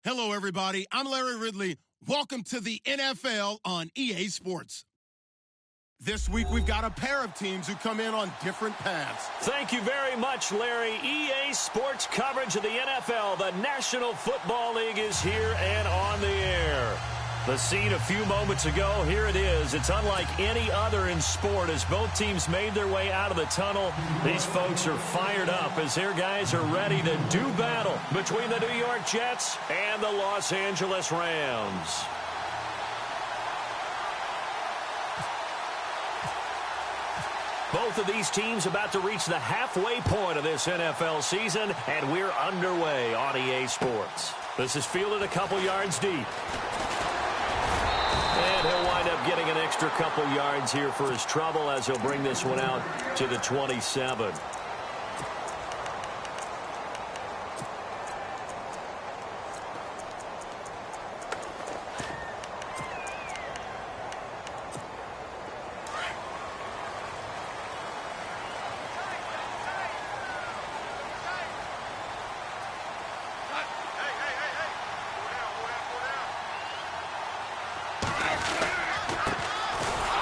Hello, everybody. I'm Larry Ridley. Welcome to the NFL on EA Sports. This week, we've got a pair of teams who come in on different paths. Thank you very much, Larry. EA Sports coverage of the NFL. The National Football League is here and on the air. The scene a few moments ago, here it is. It's unlike any other in sport as both teams made their way out of the tunnel. These folks are fired up as their guys are ready to do battle between the New York Jets and the Los Angeles Rams. Both of these teams about to reach the halfway point of this NFL season, and we're underway on EA Sports. This is fielded a couple yards deep. And he'll wind up getting an extra couple yards here for his trouble as he'll bring this one out to the 27.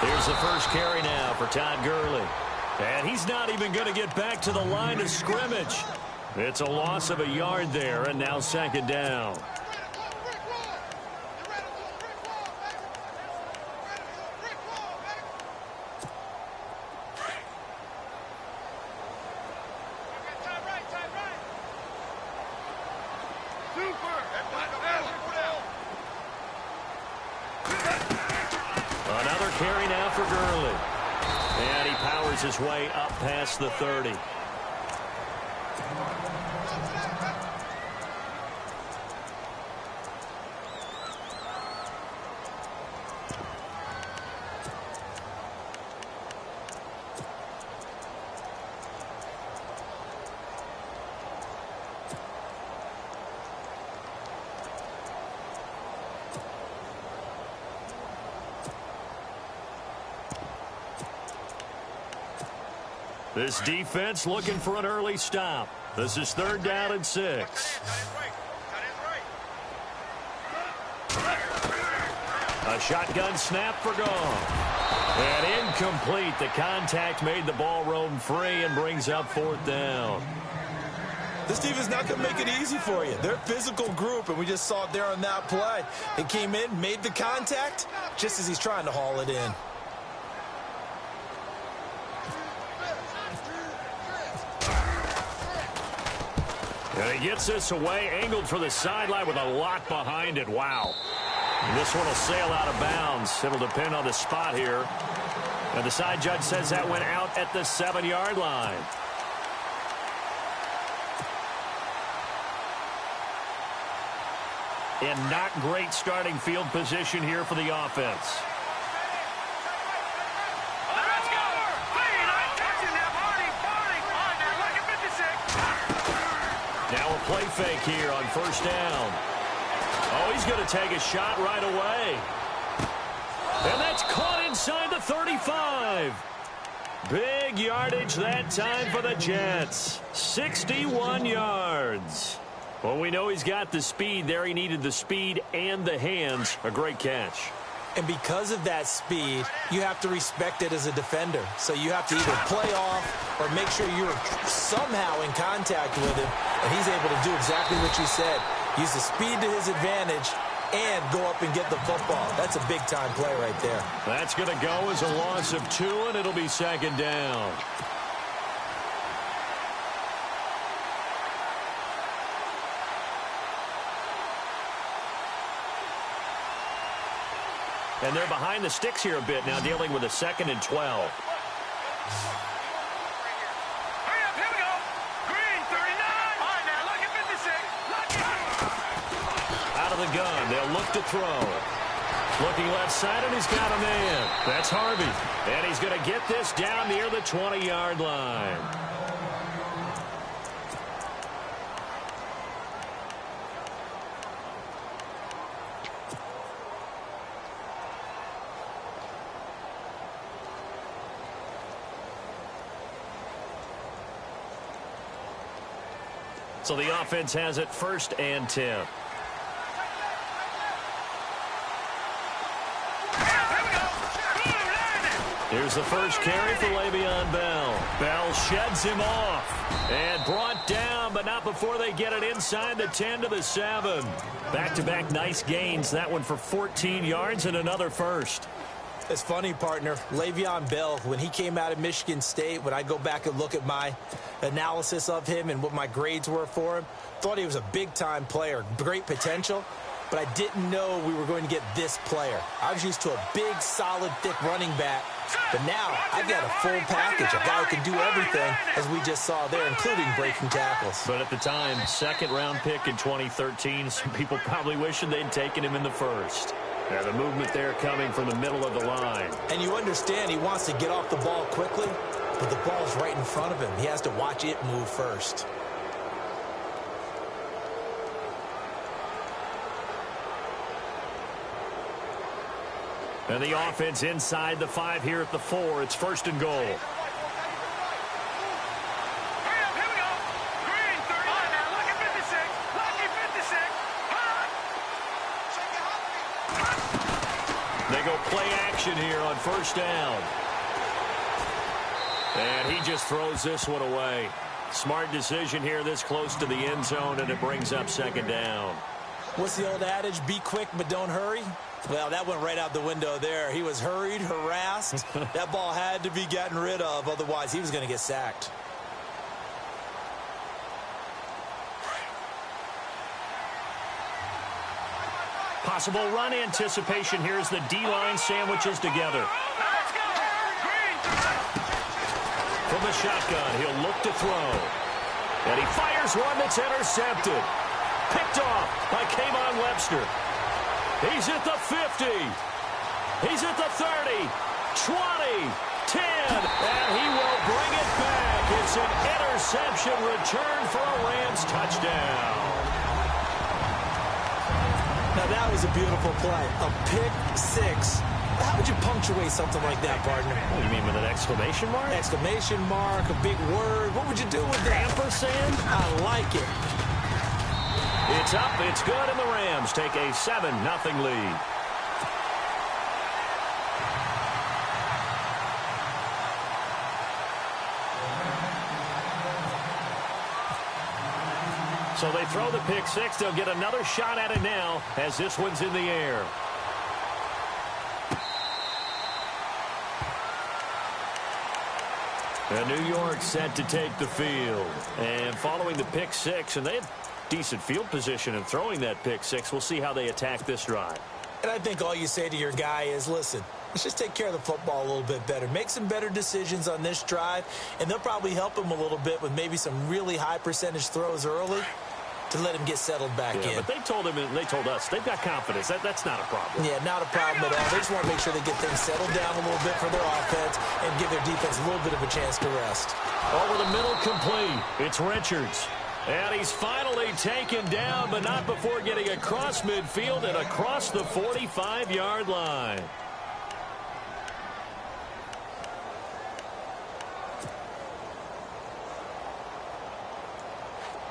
Here's the first carry now for Todd Gurley. And he's not even going to get back to the line of scrimmage. It's a loss of a yard there, and now second down. Another carry now for Gurley. And he powers his way up past the 30. This defense looking for an early stop. This is 3rd down and 6. A shotgun snap for Goff. And incomplete. The contact made the ball roam free and brings up 4th down. This defense not going to make it easy for you. They're a physical group, and we just saw it there on that play. They came in, made the contact, just as he's trying to haul it in. And he gets this away, angled for the sideline with a lot behind it. Wow. And this one will sail out of bounds. It'll depend on the spot here. And the side judge says that went out at the 7-yard line. And not great starting field position here for the offense. Now a play fake here on 1st down. Oh, he's going to take a shot right away. And that's caught inside the 35. Big yardage that time for the Jets. 61 yards. Well, we know he's got the speed there. He needed the speed and the hands. A great catch. And because of that speed, you have to respect it as a defender. So you have to either play off or make sure you're somehow in contact with him. And he's able to do exactly what you said. Use the speed to his advantage and go up and get the football. That's a big-time play right there. That's going to go as a loss of 2, and it'll be 2nd down. And they're behind the sticks here a bit now, dealing with a 2nd and 12. Out of the gun, they'll look to throw. Looking left side, and he's got a man. That's Harvey. And he's going to get this down near the 20-yard line. So the offense has it 1st and 10. Here's the first carry for Le'Veon Bell. Bell sheds him off. And brought down, but not before they get it inside the 10 to the 7. Back-to-back nice gains. That one for 14 yards and another first. It's funny, partner. Le'Veon Bell, when he came out of Michigan State, when I go back and look at my analysis of him and what my grades were for him, thought he was a big-time player, great potential, but I didn't know we were going to get this player. I was used to a big, solid, thick running back, but now I've got a full package, a guy who can do everything, as we just saw there, including breaking tackles. But at the time, second-round pick in 2013, some people probably wishing they'd taken him in the first. Now the movement there coming from the middle of the line. And you understand he wants to get off the ball quickly, but the ball's right in front of him. He has to watch it move first. And the offense inside the 5 here at the 4. It's first and goal. They go play action here on first down. And he just throws this one away. Smart decision here this close to the end zone, and it brings up second down. What's the old adage? Be quick, but don't hurry. Well, that went right out the window there. He was hurried, harassed. That ball had to be gotten rid of. Otherwise, he was going to get sacked. Possible run anticipation here as the D-line sandwiches together. From the shotgun, he'll look to throw. And he fires one that's intercepted. Picked off by Kayvon Webster. He's at the 50. He's at the 30, 20, 10, and he will bring it back. It's an interception return for a Rams touchdown. Now, that was a beautiful play. A pick six. How would you punctuate something like that, partner? What do you mean, with an exclamation mark? Exclamation mark, a big word. What would you do with that? Ampersand? I like it. It's up, it's good, and the Rams take a 7-0 lead. So they throw the pick six. They'll get another shot at it now as this one's in the air. And New York set to take the field. And following the pick six, and they have decent field position in throwing that pick six. We'll see how they attack this drive. And I think all you say to your guy is, listen, let's just take care of the football a little bit better. Make some better decisions on this drive, and they'll probably help him a little bit with maybe some really high percentage throws early to let him get settled back in. But they told him, and they told us, they've got confidence. That's not a problem. Yeah, not a problem at all. They just want to make sure they get things settled down a little bit for their offense and give their defense a little bit of a chance to rest. Over the middle, complete. It's Richards. And he's finally taken down, but not before getting across midfield and across the 45-yard line.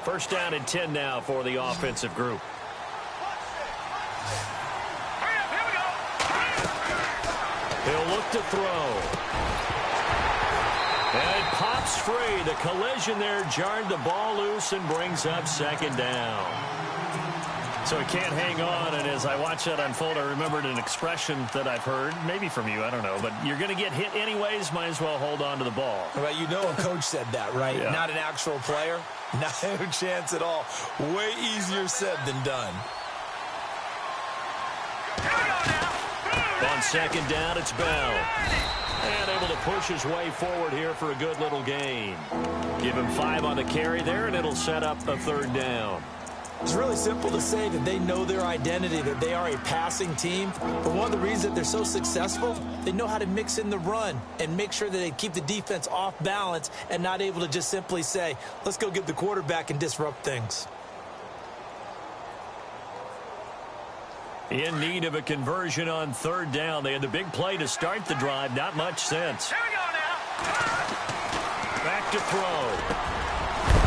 First down and 10 now for the offensive group. He'll look to throw. And it pops free. The collision there jarred the ball loose and brings up second down. So he can't hang on, and as I watch that unfold, I remembered an expression that I've heard, maybe from you, I don't know, but you're going to get hit anyways, might as well hold on to the ball. Well, you know a coach said that, right? Yeah. Not an actual player. Not a chance at all. Way easier said than done. On second down, it's Bell. And able to push his way forward here for a good little gain. Give him 5 on the carry there, and it'll set up a third down. It's really simple to say that they know their identity, that they are a passing team. But one of the reasons that they're so successful, they know how to mix in the run and make sure that they keep the defense off balance and not able to just simply say, let's go get the quarterback and disrupt things. In need of a conversion on third down. They had the big play to start the drive. Not much sense. Here we go now. Back to throw.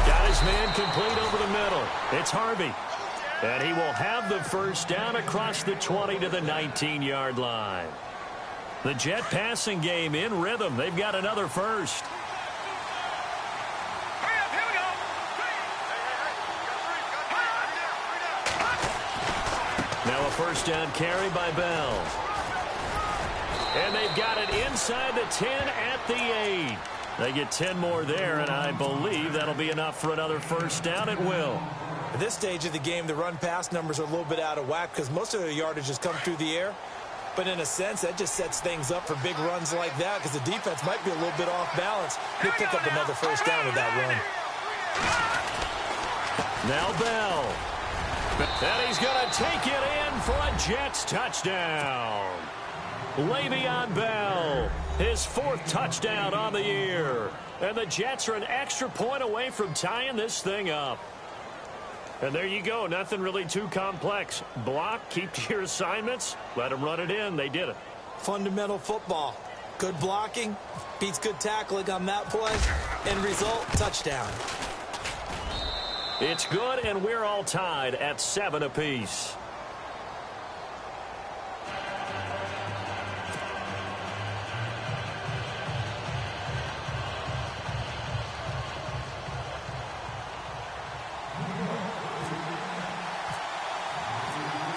Got his man complete over the middle. It's Harvey. And he will have the first down across the 20 to the 19-yard line. The Jet passing game in rhythm. They've got another first. Now a first down carry by Bell. And they've got it inside the 10 at the 8. They get 10 more there, and I believe that'll be enough for another first down. It will. At this stage of the game, the run-pass numbers are a little bit out of whack because most of the yardage has come through the air. But in a sense, that just sets things up for big runs like that because the defense might be a little bit off balance. They pick up another first down with that run. Now Bell. And he's going to take it in for a Jets touchdown. Le'Veon Bell, his 4th touchdown on the year. And the Jets are an extra point away from tying this thing up. And there you go. Nothing really too complex. Block, keep to your assignments, let them run it in. They did it. Fundamental football. Good blocking, beats good tackling on that play. End result, touchdown. It's good, and we're all tied at 7 apiece.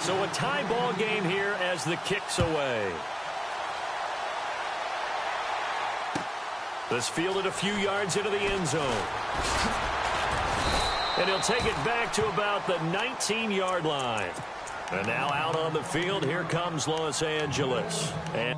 So a tie ball game here as the kick's away. This fielded a few yards into the end zone. And he'll take it back to about the 19-yard line. And now out on the field, here comes Los Angeles. And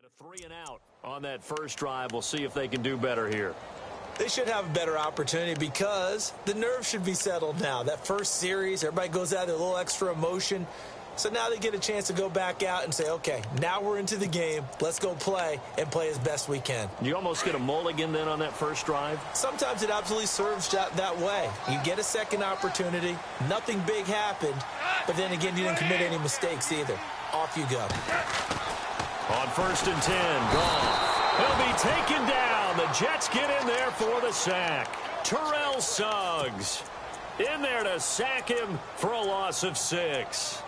a 3 and out on that first drive. We'll see if they can do better here. They should have a better opportunity because the nerves should be settled now. That first series, everybody goes out there, a little extra emotion. So now they get a chance to go back out and say, okay, now we're into the game. Let's go play and play as best we can. You almost get a mulligan then on that first drive? Sometimes it absolutely serves that way. You get a second opportunity. Nothing big happened. But then again, you didn't commit any mistakes either. Off you go. On 1st and 10, Goff. He'll be taken down. The Jets get in there for the sack. Terrell Suggs in there to sack him for a loss of 6.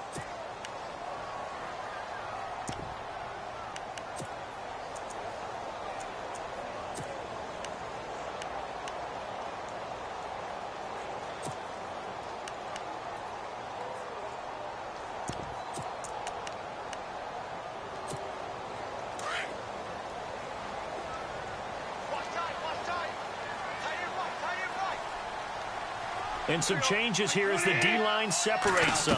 And some changes here as the D-line separates some.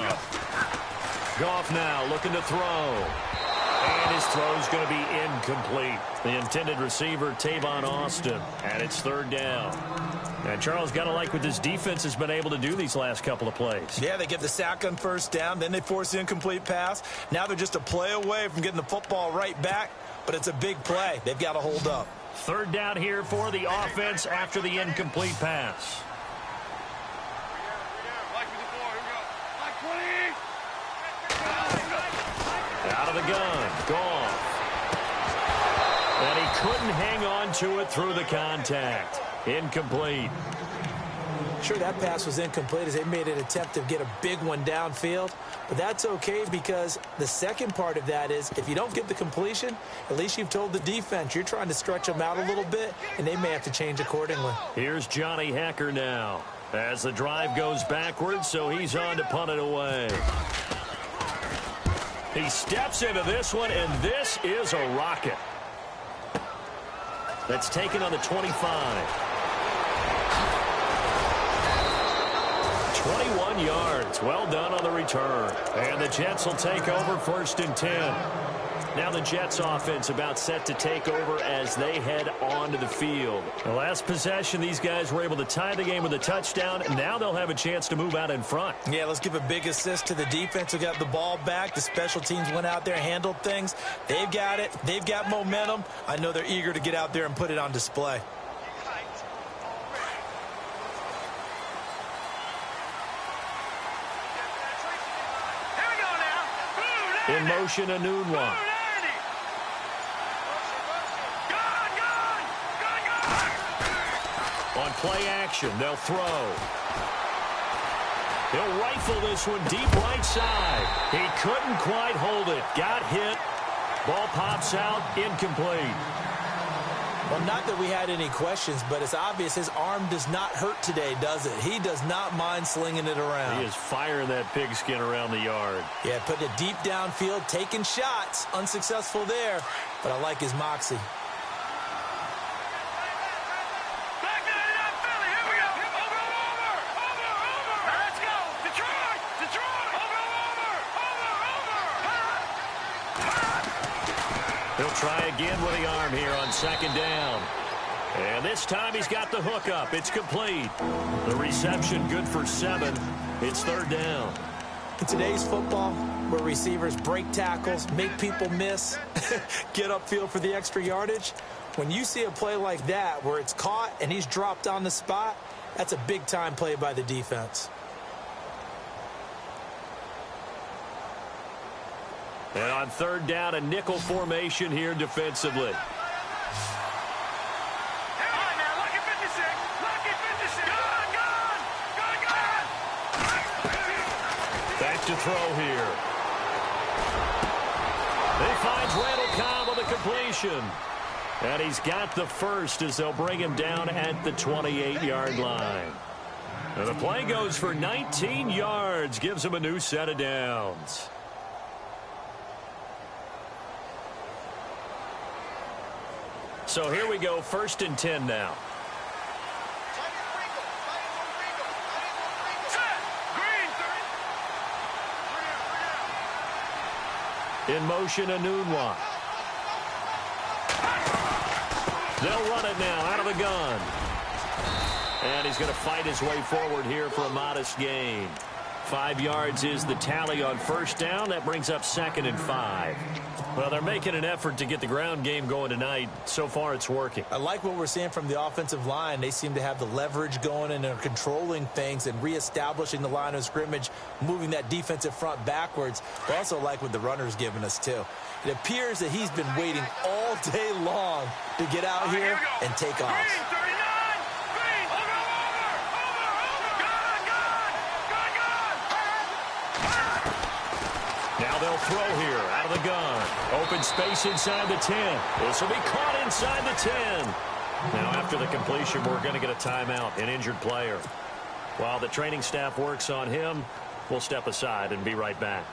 Goff now looking to throw. And his throw's going to be incomplete. The intended receiver, Tavon Austin, and it's third down. And Charles, got to like what this defense has been able to do these last couple of plays. Yeah, they get the sack on first down, then they force the incomplete pass. Now they're just a play away from getting the football right back, but it's a big play. They've got to hold up. Third down here for the offense after the incomplete pass. Out of the gun, Goff. And he couldn't hang on to it through the contact. Incomplete. Sure, that pass was incomplete as they made an attempt to get a big one downfield. But that's okay because the second part of that is if you don't get the completion, at least you've told the defense you're trying to stretch them out a little bit, and they may have to change accordingly. Here's Johnny Hekker now as the drive goes backwards, so he's on to punt it away. He steps into this one, and this is a rocket. That's taken on the 25. 21 yards. Well done on the return. And the Jets will take over first and 10. Now the Jets offense about set to take over as they head onto the field. The last possession, these guys were able to tie the game with a touchdown. Now they'll have a chance to move out in front. Yeah, let's give a big assist to the defense who got the ball back. The special teams went out there, handled things. They've got it. They've got momentum. I know they're eager to get out there and put it on display. In motion, Anunwa. On play action, they'll throw. He'll rifle this one deep right side. He couldn't quite hold it. Got hit. Ball pops out, incomplete. Well, not that we had any questions, but it's obvious his arm does not hurt today, does it? He does not mind slinging it around. He is firing that pigskin around the yard. Yeah, putting it deep downfield, taking shots. Unsuccessful there, but I like his moxie. He'll try again with the arm here on second down. And this time he's got the hook up. It's complete. The reception good for 7. It's third down. In today's football, where receivers break tackles, make people miss, get upfield for the extra yardage, when you see a play like that where it's caught and he's dropped on the spot, that's a big-time play by the defense. And on third down, a nickel formation here defensively. Back to throw here. He finds Randall Cobb on the completion. And he's got the first as they'll bring him down at the 28-yard line. And the play goes for 19 yards, gives him a new set of downs. So here we go, first and 10 now. In motion, Anunwa. They'll run it now out of the gun. And he's going to fight his way forward here for a modest gain. 5 yards is the tally on first down. That brings up second and 5. Well, they're making an effort to get the ground game going tonight. So far, it's working. I like what we're seeing from the offensive line. They seem to have the leverage going and are controlling things and reestablishing the line of scrimmage, moving that defensive front backwards. I also like what the runner's giving us, too. It appears that he's been waiting all day long to get out here and take off. Now they'll throw here out of the gun. Open space inside the 10. This will be caught inside the 10. Now after the completion, we're going to get a timeout, an injured player. While the training staff works on him, we'll step aside and be right back.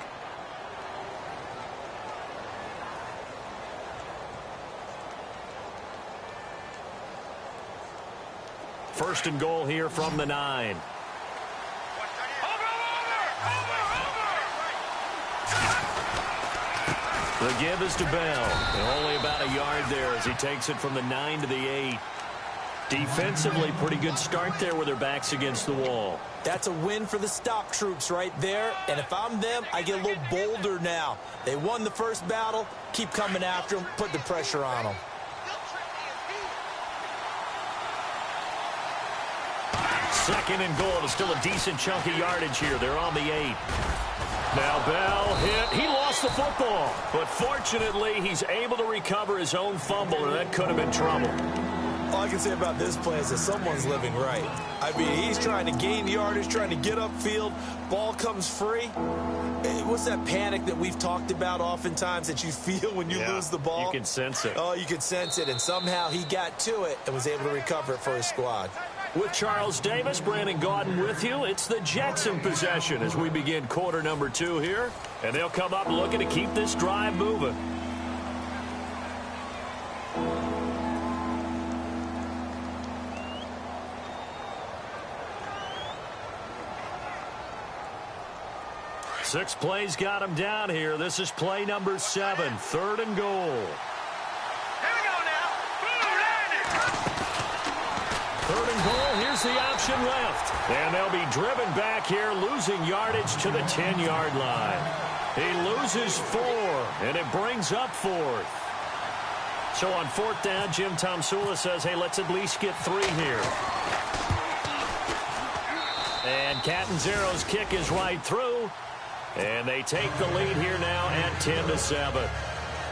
First and goal here from the 9. The give is to Bell. And only about a yard there as he takes it from the 9 to the 8. Defensively, pretty good start there with their backs against the wall. That's a win for the stop troops right there. And if I'm them, I get a little bolder now. They won the first battle. Keep coming after them. Put the pressure on them. Second and goal. It's still a decent chunk of yardage here. They're on the 8. Now Bell hit. He lost the football. But fortunately, he's able to recover his own fumble, and that could have been trouble. All I can say about this play is that someone's living right. I mean, he's trying to gain yardage, trying to get upfield. Ball comes free. What's that panic that we've talked about oftentimes that you feel when you lose the ball? You can sense it. Oh, you can sense it. And somehow he got to it and was able to recover it for his squad. With Charles Davis, Brandon Gaudin with you. It's the Jets in possession as we begin quarter number 2 here. And they'll come up looking to keep this drive moving. Six plays got him down here. This is play number 7, 3rd and goal. Here we go now. 3rd and goal. Here's the option left. And they'll be driven back here, losing yardage to the 10-yard line. He loses 4, and it brings up 4th. So on 4th down, Jim Tomsula says, hey, let's at least get 3 here. And Catanzaro's kick is right through. And they take the lead here now at 10-7.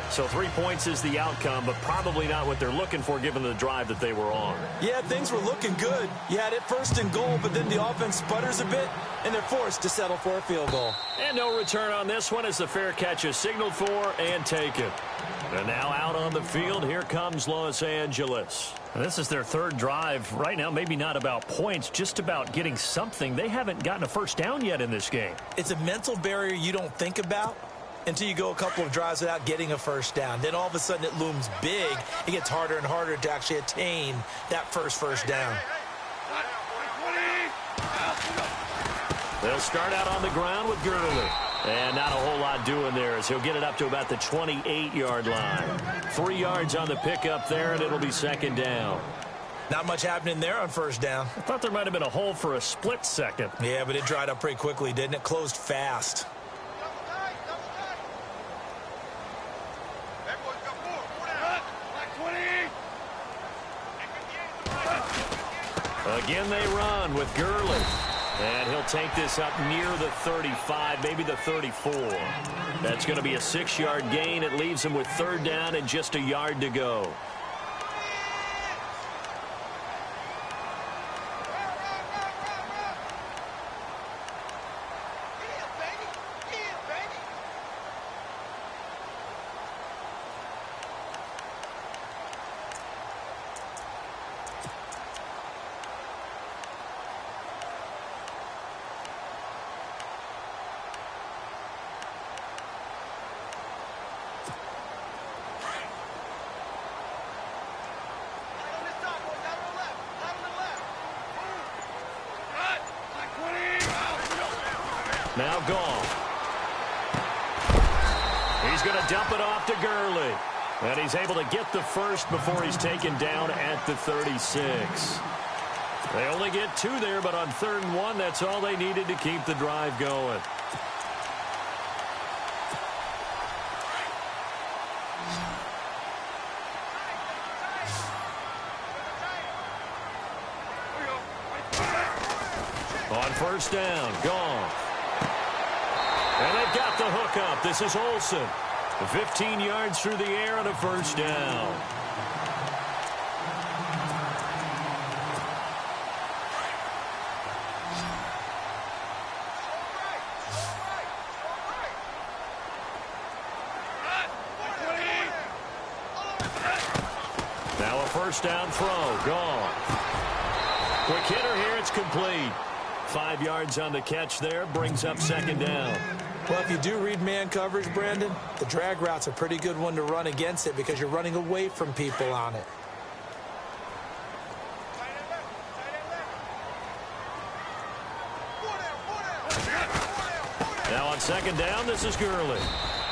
So 3 points is the outcome, but probably not what they're looking for given the drive that they were on. Yeah, things were looking good. You had it 1st and goal, but then the offense sputters a bit, and they're forced to settle for a field goal. And no return on this one as the fair catch is signaled for and taken. And now out on the field, here comes Los Angeles. And this is their 3rd drive. Right now, maybe not about points, just about getting something. They haven't gotten a first down yet in this game. It's a mental barrier you don't think about until you go a couple of drives without getting a first down. Then all of a sudden it looms big. It gets harder and harder to actually attain that first down. They'll start out on the ground with Gurley. And not a whole lot doing there as he'll get it up to about the 28-yard line. 3 yards on the pickup there, and it'll be 2nd down. Not much happening there on 1st down. I thought there might have been a hole for a split second. Yeah, but it dried up pretty quickly, didn't it? Closed fast. Again, they run with Gurley. And he'll take this up near the 35, maybe the 34. That's going to be a 6-yard gain. It leaves him with 3rd down and just a yard to go. Now gone. He's going to dump it off to Gurley. And he's able to get the first before he's taken down at the 36. They only get 2 there, but on 3rd and 1, that's all they needed to keep the drive going. On 1st down, gone. And they've got the hook up. This is Olsen. 15 yards through the air and a 1st down. Now a 1st down throw. Gone. Quick hitter here. It's complete. 5 yards on the catch there. Brings up 2nd down. Well, if you do read man coverage, Brandon, the drag route's a pretty good one to run against it because you're running away from people on it. Now on second down, this is Gurley.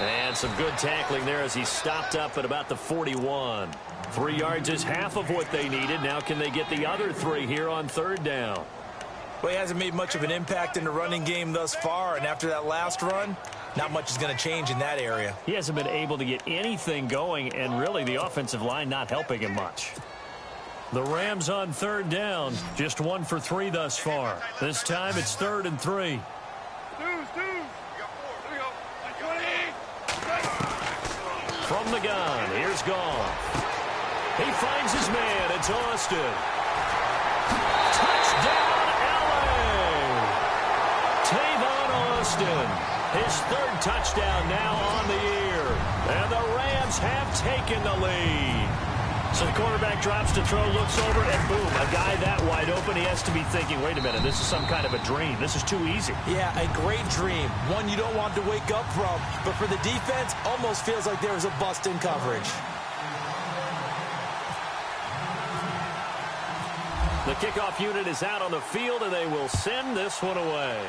And some good tackling there as he stopped up at about the 41. 3 yards is half of what they needed. Now can they get the other 3 here on third down? Well, he hasn't made much of an impact in the running game thus far, and after that last run, not much is going to change in that area. He hasn't been able to get anything going, and really the offensive line not helping him much. The Rams on third down, just 1 for 3 thus far. This time it's 3rd and 3. From the gun, here's Goff. He finds his man, it's Austin. Touchdown, LA! Tavon Austin, his 3rd touchdown now on the year. And the Rams have taken the lead. So the quarterback drops to throw, looks over, and boom, a guy that wide open, he has to be thinking, wait a minute, this is some kind of a dream. This is too easy. Yeah, a great dream. One you don't want to wake up from. But for the defense, almost feels like there was a bust in coverage. The kickoff unit is out on the field, and they will send this one away.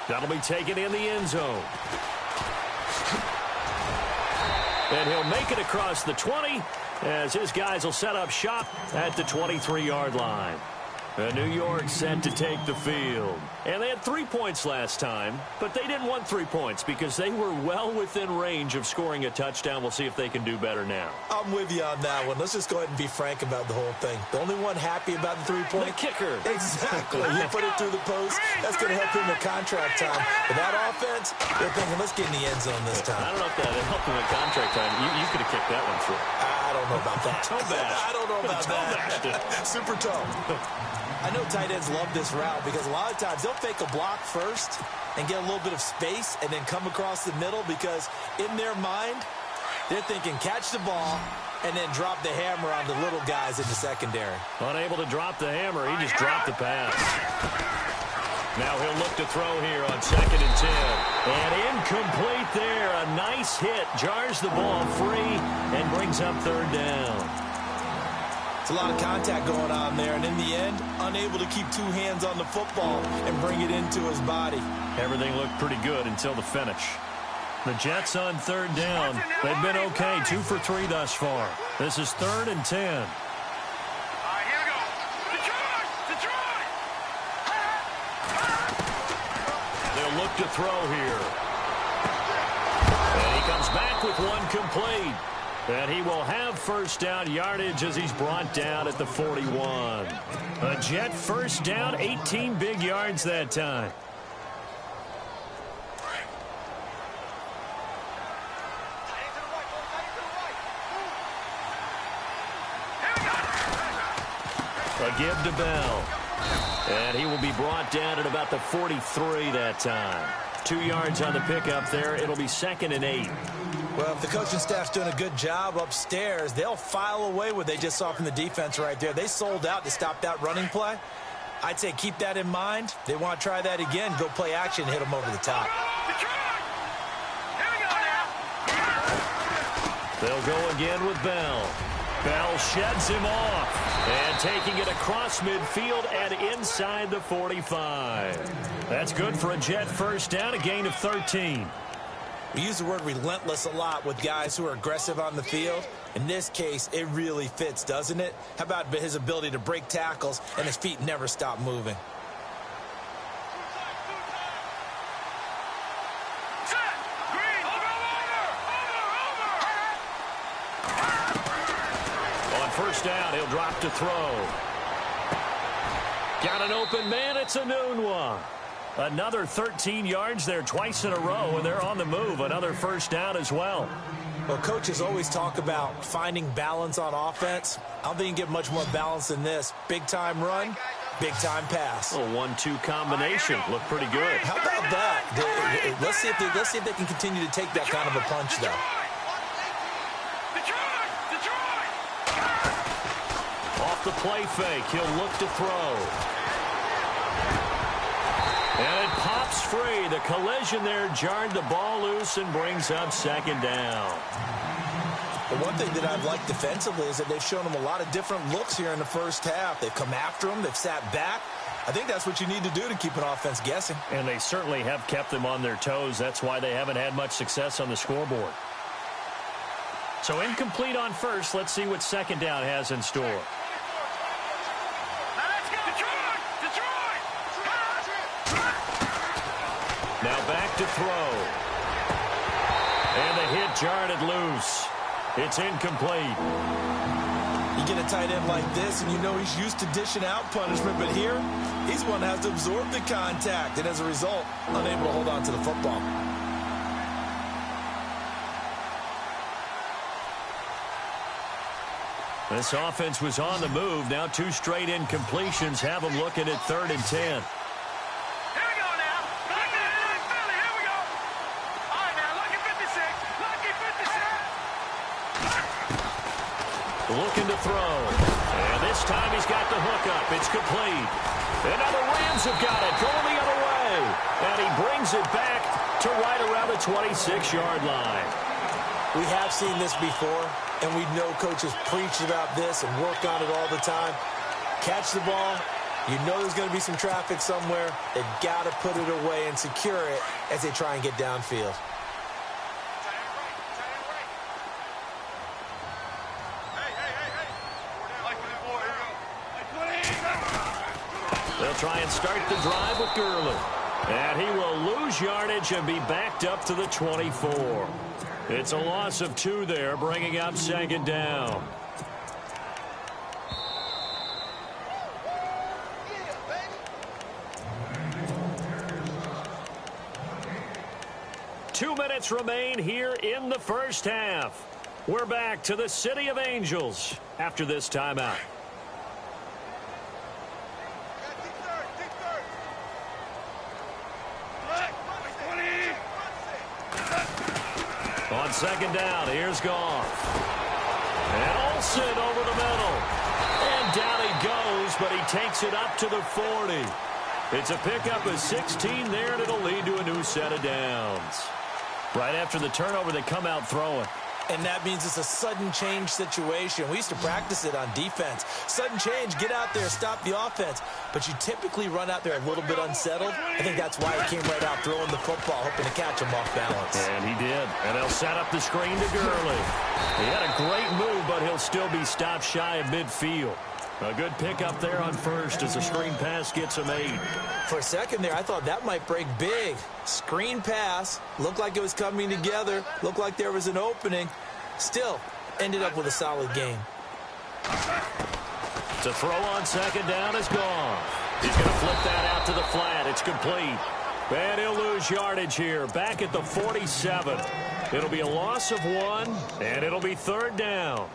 That'll be taken in the end zone. And he'll make it across the 20 as his guys will set up shop at the 23-yard line. And New York set to take the field. And they had 3 points last time, but they didn't want 3 points because they were well within range of scoring a touchdown. We'll see if they can do better now. I'm with you on that one. Let's just go ahead and be frank about the whole thing. The only one happy about the 3-point? The kicker. Exactly. You put it through the post. That's going to help him with contract time. But that offense, they're thinking, let's get in the end zone this time. I don't know if that helped him with contract time. You could have kicked that one through. I don't know about that. Toe bash. I don't know about that. Super toe. I know tight ends love this route because a lot of times they'll fake a block first and get a little bit of space and then come across the middle because in their mind, they're thinking catch the ball and then drop the hammer on the little guys in the secondary. Unable to drop the hammer, he just dropped the pass. Now he'll look to throw here on 2nd and 10. And incomplete there. A nice hit. Jars the ball free and brings up 3rd down. It's a lot of contact going on there, and in the end, unable to keep 2 hands on the football and bring it into his body. Everything looked pretty good until the finish. The Jets on 3rd down. They've been okay, 2 for 3 thus far. This is 3rd and 10. All right, here we go. Detroit! They'll look to throw here. And he comes back with one complete. And he will have 1st down yardage as he's brought down at the 41. A Jet 1st down, 18 big yards that time. A give to Bell. And he will be brought down at about the 43 that time. 2 yards on the pickup there. It'll be 2nd and 8. Well, if the coaching staff's doing a good job upstairs, they'll file away what they just saw from the defense right there. They sold out to stop that running play. I'd say keep that in mind. They want to try that again, go play action, hit them over the top. They'll go again with Bell. Bell sheds him off. And taking it across midfield and inside the 45. That's good for a Jet 1st down, a gain of 13. We use the word relentless a lot with guys who are aggressive on the field. In this case, it really fits, doesn't it? How about his ability to break tackles and his feet never stop moving? On 1st down, he'll drop to throw. Got an open man, it's a noon one. Another 13 yards there twice in a row, and they're on the move. Another 1st down as well. Well, coaches always talk about finding balance on offense. I don't think you can get much more balance than this. Big-time run, big-time pass. A 1-2 combination. Looked pretty good. How about that? Let's see if they can continue to take that kind of a punch, though. Off the play fake, he'll look to throw. And it pops free. The collision there jarred the ball loose and brings up 2nd down. The one thing that I've liked defensively is that they've shown him a lot of different looks here in the 1st half. They've come after him. They've sat back. I think that's what you need to do to keep an offense guessing. And they certainly have kept them on their toes. That's why they haven't had much success on the scoreboard. So incomplete on first. Let's see what second down has in store. Let's go, Detroit! Now back to throw. And the hit jarred it loose. It's incomplete. You get a tight end like this, and you know he's used to dishing out punishment, but here, he's one that has to absorb the contact, and as a result, unable to hold on to the football. This offense was on the move. Now 2 straight incompletions have them looking at 3rd and 10. Here we go now. Back in Philly. Here we go. All right, now, lucky 56. Lucky 56. Looking to throw. And this time he's got the hook up. It's complete. And now the Rams have got it. Going the other way. And he brings it back to right around the 26-yard line. We have seen this before, and we know coaches preach about this and work on it all the time. Catch the ball. You know there's going to be some traffic somewhere. They've got to put it away and secure it as they try and get downfield. They'll try and start the drive with Gurley. And he will lose yardage and be backed up to the 24. It's a loss of 2 there, bringing up second down. Two minutes remain here in the first half. We're back to the City of Angels after this timeout. On second down, here's Goff. And Olsen over the middle. And down he goes, but he takes it up to the 40. It's a pickup of 16 there, and it'll lead to a new set of downs. Right after the turnover, they come out throwing. And that means it's a sudden change situation. We used to practice it on defense. Sudden change, get out there, stop the offense. But you typically run out there a little bit unsettled. I think that's why he came right out throwing the football, hoping to catch him off balance. And he did. And they'll set up the screen to Gurley. He had a great move, but he'll still be stopped shy of midfield. A good pickup there on first as the screen pass gets him 8. For a second there, I thought that might break big. Screen pass, looked like it was coming together, looked like there was an opening. Still, ended up with a solid game. To throw on second down is gone. He's going to flip that out to the flat. It's complete. And he'll lose yardage here. Back at the 47. It'll be a loss of 1, and it'll be 3rd down.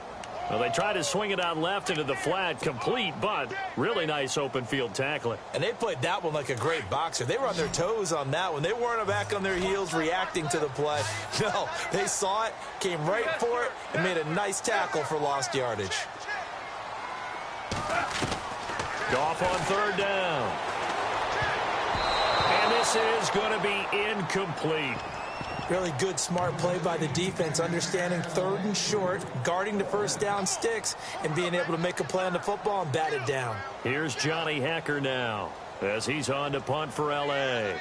Well, they tried to swing it out left into the flat, complete, but really nice open field tackling. And they played that one like a great boxer. They were on their toes on that one. They weren't back on their heels reacting to the play. No, they saw it, came right for it, and made a nice tackle for lost yardage. Goff on 3rd down. And this is going to be incomplete. Really good, smart play by the defense, understanding 3rd and short, guarding the first down sticks, and being able to make a play on the football and bat it down. Here's Johnny Hacker now as he's on to punt for L.A.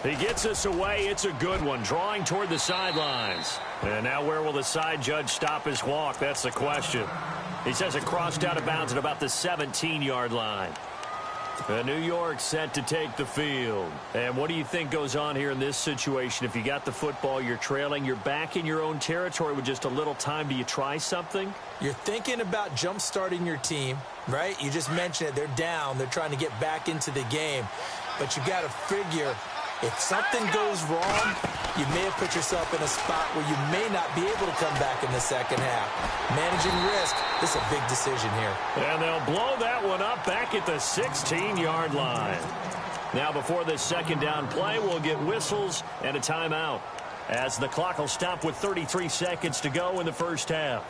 He gets us away. It's a good one, drawing toward the sidelines. And now where will the side judge stop his walk? That's the question. He says it crossed out of bounds at about the 17-yard line. New York set to take the field. And what do you think goes on here in this situation? If you got the football, you're trailing, you're back in your own territory with just a little time. Do you try something? You're thinking about jump-starting your team, right? You just mentioned it. They're down. They're trying to get back into the game. But you got to figure, if something goes wrong, you may have put yourself in a spot where you may not be able to come back in the second half. Managing risk, this is a big decision here. And they'll blow that one up back at the 16-yard line. Now before this second down play, we'll get whistles and a timeout as the clock will stop with 33 seconds to go in the first half.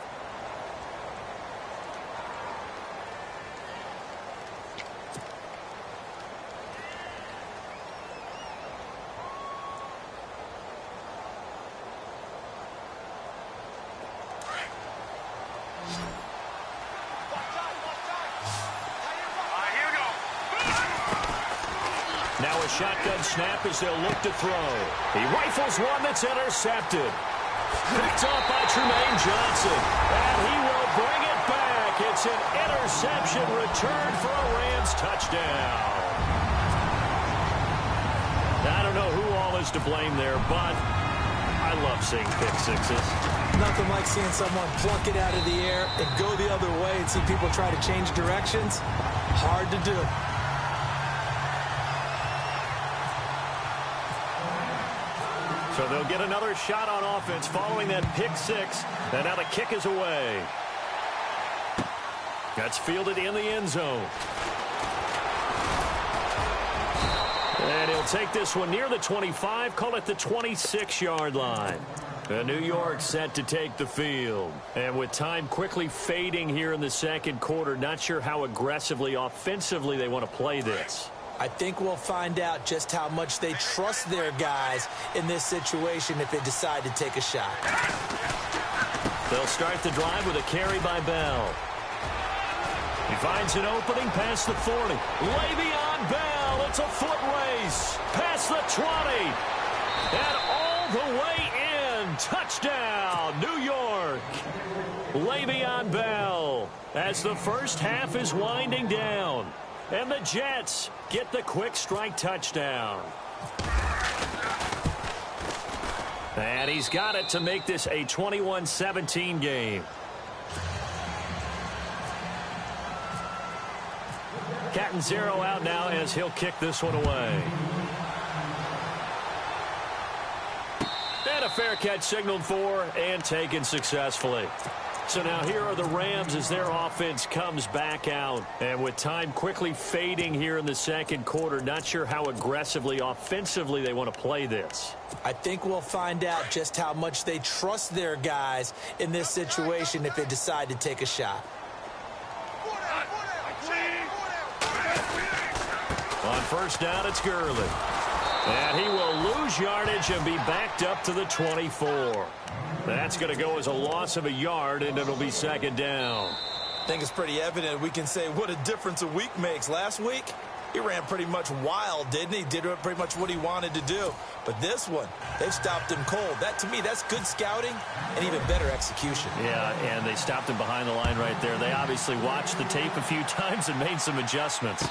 Here we go. Now a shotgun snap as they'll look to throw. He rifles one that's intercepted. Picked off by Tremaine Johnson. And he will bring it back. It's an interception return for a Rams touchdown. I don't know who all is to blame there, but I love seeing pick sixes. Nothing like seeing someone pluck it out of the air and go the other way and see people try to change directions. Hard to do. So they'll get another shot on offense following that pick six. And now the kick is away. That's fielded in the end zone. And he'll take this one near the 25, call it the 26-yard line. And New York set to take the field. And with time quickly fading here in the second quarter, not sure how aggressively, offensively they want to play this. I think we'll find out just how much they trust their guys in this situation if they decide to take a shot. They'll start the drive with a carry by Bell. He finds an opening past the 40. Le'Veon Bell, it's a foot race. Past the 20. And all the way in. Touchdown, New York. Le'Veon Bell as the first half is winding down. And the Jets get the quick strike touchdown. And he's got it to make this a 21-17 game. Cat and zero out now as he'll kick this one away. And a fair catch signaled for and taken successfully. So now here are the Rams as their offense comes back out. And with time quickly fading here in the second quarter, not sure how aggressively, offensively they want to play this. I think we'll find out just how much they trust their guys in this situation if they decide to take a shot. On first down, it's Gurley. And he will lose yardage and be backed up to the 24. That's going to go as a loss of a yard, and it'll be second down. I think it's pretty evident. We can say what a difference a week makes. Last week, he ran pretty much wild, didn't he? Did pretty much what he wanted to do. But this one, they've stopped him cold. That, to me, that's good scouting and even better execution. Yeah, and they stopped him behind the line right there. They obviously watched the tape a few times and made some adjustments.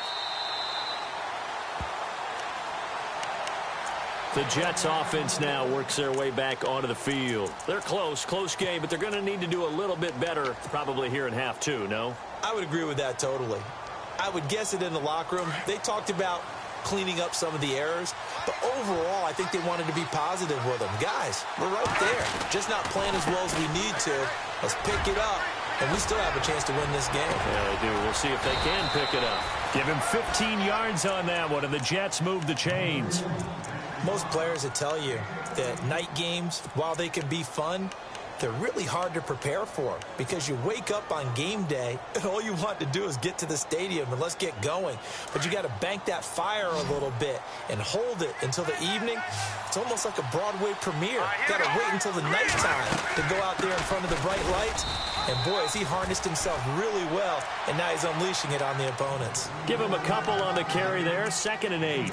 The Jets offense now works their way back onto the field. They're close game, but they're going to need to do a little bit better probably here in half two, no? I would agree with that totally. I would guess it in the locker room. They talked about cleaning up some of the errors, but overall I think they wanted to be positive with them. Guys, we're right there. Just not playing as well as we need to. Let's pick it up, and we still have a chance to win this game. Yeah, they do. We'll see if they can pick it up. Give him 15 yards on that one, and the Jets move the chains. Most players would tell you that night games, while they can be fun, they're really hard to prepare for because you wake up on game day and all you want to do is get to the stadium and let's get going. But you got to bank that fire a little bit and hold it until the evening. It's almost like a Broadway premiere. Got to wait until the nighttime to go out there in front of the bright lights. And boy, has he harnessed himself really well, and now he's unleashing it on the opponents. Give him a couple on the carry there, 2nd and 8.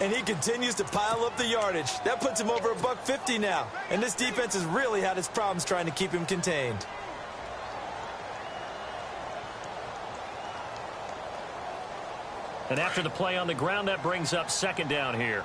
And he continues to pile up the yardage. That puts him over $150 now. And this defense has really had its problems trying to keep him contained. And after the play on the ground, that brings up 2nd down here.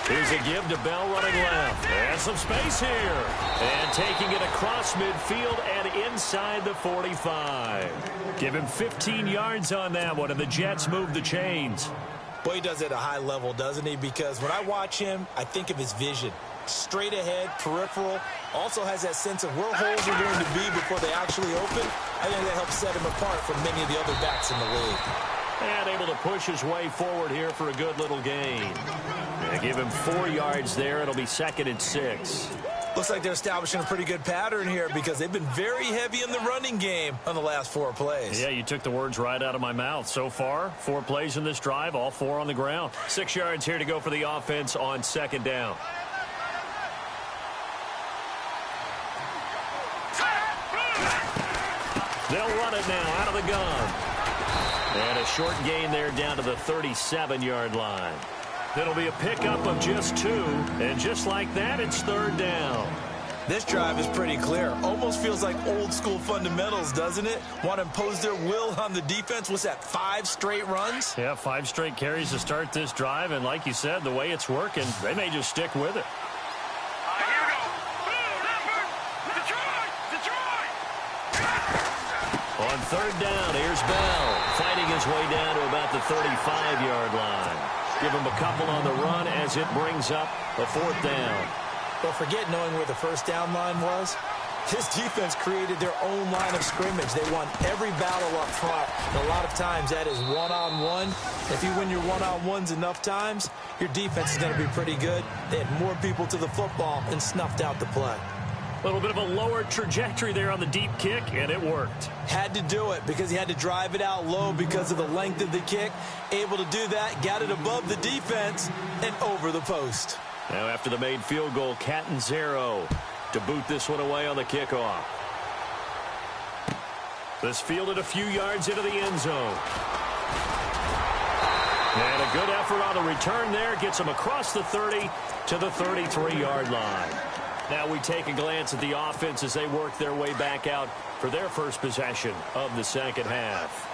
Here's a give to Bell running left. And some space here. And taking it across midfield and inside the 45. Give him 15 yards on that one, and the Jets move the chains. Boy, he does it at a high level, doesn't he? Because when I watch him, I think of his vision. Straight ahead, peripheral. Also has that sense of where holes are going to be before they actually open. I think that helps set him apart from many of the other backs in the league. And able to push his way forward here for a good little gain. Give him 4 yards there. It'll be 2nd and 6. Looks like they're establishing a pretty good pattern here because they've been very heavy in the running game on the last 4 plays. Yeah, you took the words right out of my mouth. So far, 4 plays in this drive, all 4 on the ground. 6 yards here to go for the offense on 2nd down. They'll run it now out of the gun. And a short gain there down to the 37-yard line. It'll be a pickup of just 2. And just like that, it's third down. This drive is pretty clear. Almost feels like old school fundamentals, doesn't it? Want to impose their will on the defense. What's that, 5 straight runs? Yeah, 5 straight carries to start this drive. And like you said, the way it's working, they may just stick with it. Here we go. Detroit! On third down, here's Bell, fighting his way down to about the 35-yard line. Give him a couple on the run as it brings up a 4th down. But forget knowing where the first down line was. This defense created their own line of scrimmage. They won every battle up front. And a lot of times that is one-on-one. If you win your one-on-ones enough times, your defense is going to be pretty good. They had more people to the football and snuffed out the play. A little bit of a lower trajectory there on the deep kick, and it worked. Had to do it because he had to drive it out low because of the length of the kick. Able to do that, got it above the defense and over the post. Now after the made field goal, Catanzaro to boot this one away on the kickoff. This fielded a few yards into the end zone. And a good effort on the return there. Gets him across the 30 to the 33-yard line. Now we take a glance at the offense as they work their way back out for their first possession of the second half.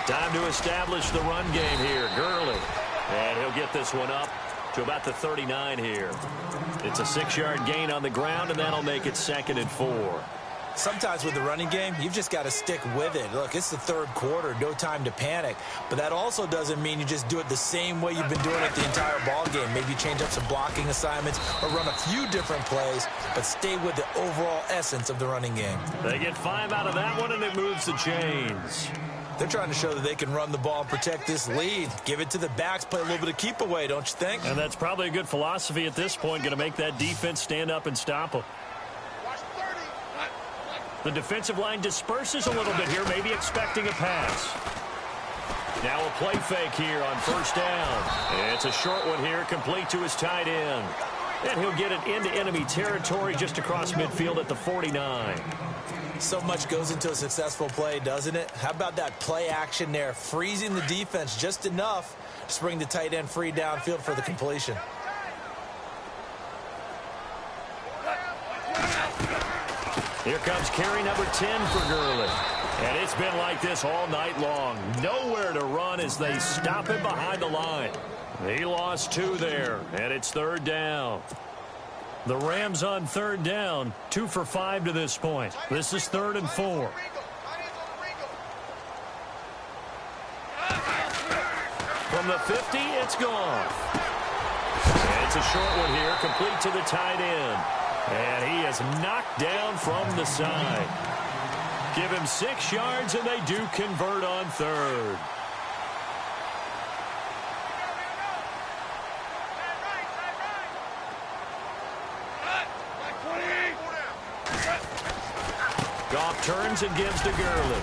Time to establish the run game here. Gurley. And he'll get this one up to about the 39 here. It's a 6-yard gain on the ground, and that'll make it 2nd and 4. Sometimes with the running game, you've just got to stick with it. Look, it's the third quarter, no time to panic. But that also doesn't mean you just do it the same way you've been doing it the entire ball game. Maybe change up some blocking assignments or run a few different plays, but stay with the overall essence of the running game. They get 5 out of that one, and it moves the chains. They're trying to show that they can run the ball and protect this lead. Give it to the backs, play a little bit of keep away, don't you think? And that's probably a good philosophy at this point, going to make that defense stand up and stop them. The defensive line disperses a little bit here, maybe expecting a pass. Now a play fake here on first down. It's a short one here, complete to his tight end. And he'll get it into enemy territory just across midfield at the 49. So much goes into a successful play, doesn't it? How about that play action there, freezing the defense just enough to bring the tight end free downfield for the completion. Here comes carry number 10 for Gurley. And it's been like this all night long. Nowhere to run as they stop him behind the line. He lost 2 there, and it's third down. The Rams on third down, 2 for 5 to this point. This is 3rd and 4. From the 50, it's gone. And it's a short one here, complete to the tight end. And he is knocked down from the side. Give him 6 yards, and they do convert on third. Goff turns and gives to Gurley.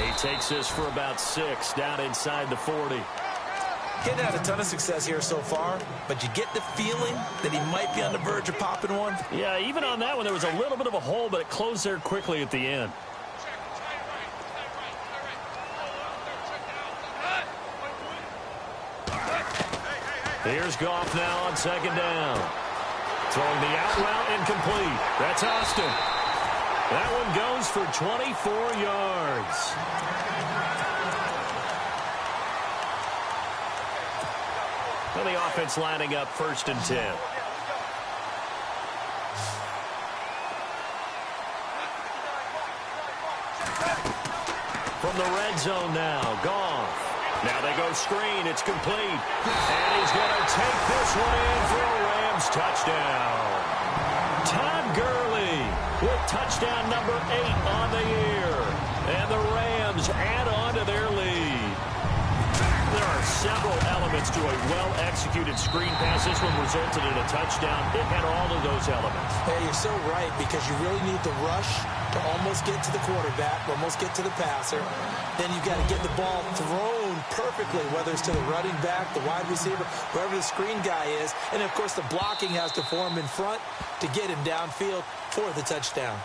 He takes this for about 6 down inside the 40. Getting had a ton of success here so far, but you get the feeling that he might be on the verge of popping one. Yeah, even on that one, there was a little bit of a hole, but it closed there quickly at the end. Here's Goff now on second down. Throwing the out route incomplete. That's Austin. That one goes for 24 yards. And the offense lining up 1st and 10. From the red zone now, Goff. Now they go screen. It's complete. And he's going to take this one in for a Rams touchdown. Todd Gurley with touchdown number 8 on the year. And the Rams add on to their lead. There are several elements to a well-executed screen pass. This one resulted in a touchdown. It had all of those elements. Hey, you're so right, because you really need the rush to almost get to the quarterback, almost get to the passer. Then you've got to get the ball thrown perfectly, whether it's to the running back, the wide receiver, whoever the screen guy is. And, of course, the blocking has to form in front to get him downfield for the touchdown.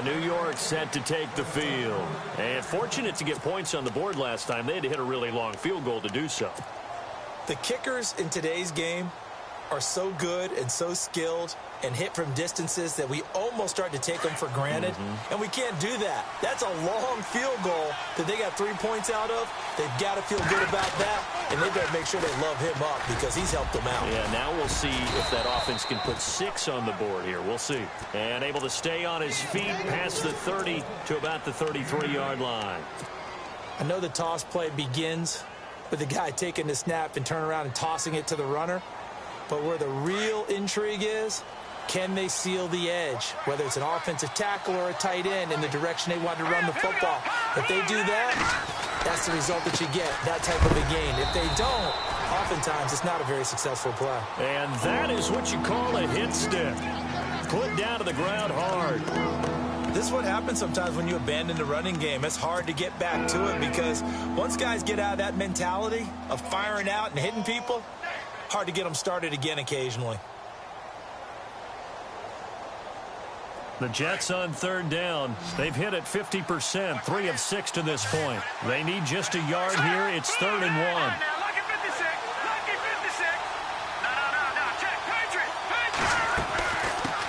New York set to take the field. And fortunate to get points on the board last time. They had to hit a really long field goal to do so. The kickers in today's game are so good and so skilled and hit from distances that we almost start to take them for granted. And we can't do that. That's a long field goal that they got 3 points out of. They've got to feel good about that, and they better make sure they love him up because he's helped them out. Yeah, now we'll see if that offense can put 6 on the board here. We'll see. And able to stay on his feet past the 30 to about the 33-yard line. I know the toss play begins with the guy taking the snap and turning around and tossing it to the runner. But where the real intrigue is, can they seal the edge, whether it's an offensive tackle or a tight end in the direction they want to run the football? If they do that, that's the result that you get, that type of a gain. If they don't, oftentimes it's not a very successful play. And that is what you call a hit stick. Put down to the ground hard. This is what happens sometimes when you abandon the running game. It's hard to get back to it because once guys get out of that mentality of firing out and hitting people, hard to get them started again occasionally. The Jets on third down. They've hit it 50%, 3 of 6 to this point. They need just a yard here. It's 3rd and 1. Now, lucky 56. Lucky 56. No. Check. Patriot.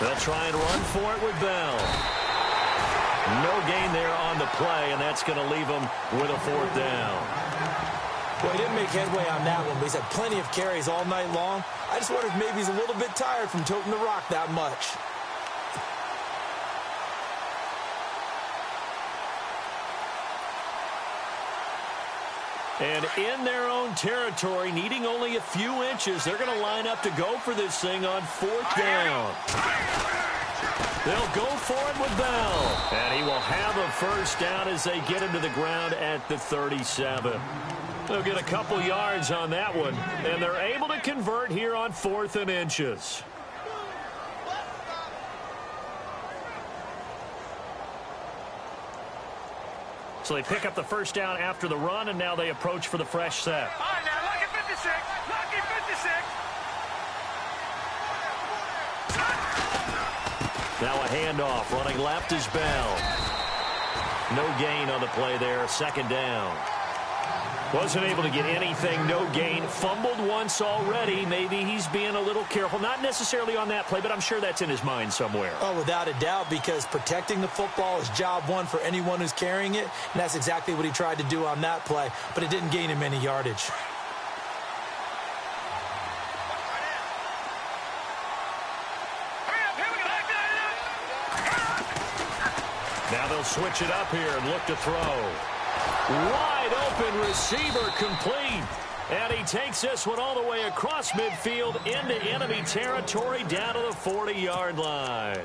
They'll try and run for it with Bell. No gain there on the play, and that's going to leave them with a 4th down. Well, he didn't make headway on that one, but he's had plenty of carries all night long. I just wonder if maybe he's a little bit tired from toting the rock that much. And in their own territory, needing only a few inches, they're going to line up to go for this thing on 4th down. They'll go for it with Bell. And he will have a 1st down as they get him to the ground at the 37. They'll get a couple yards on that one, and they're able to convert here on 4th and inches. So they pick up the 1st down after the run, and now they approach for the fresh set. All right, now, lucky 56. Lucky 56. Now a handoff. Running left is Bell. No gain on the play there. 2nd down. Wasn't able to get anything. No gain. Fumbled once already. Maybe he's being a little careful. Not necessarily on that play, but I'm sure that's in his mind somewhere. Oh, without a doubt, because protecting the football is job one for anyone who's carrying it, and that's exactly what he tried to do on that play, but it didn't gain him any yardage. Now they'll switch it up here and look to throw. Wide open receiver complete. And he takes this one all the way across midfield into enemy territory down to the 40-yard line.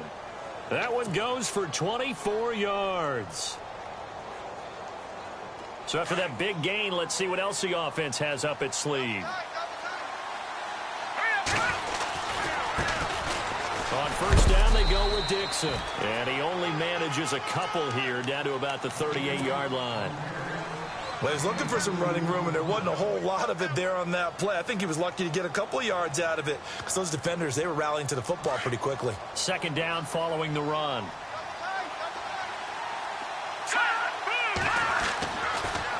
That one goes for 24 yards. So after that big gain, let's see what else the offense has up its sleeve. On 1st down, they go with Dixon. And he only manages a couple here down to about the 38-yard line. Well, he was looking for some running room, and there wasn't a whole lot of it there on that play. I think he was lucky to get a couple of yards out of it because those defenders, they were rallying to the football pretty quickly. 2nd down following the run.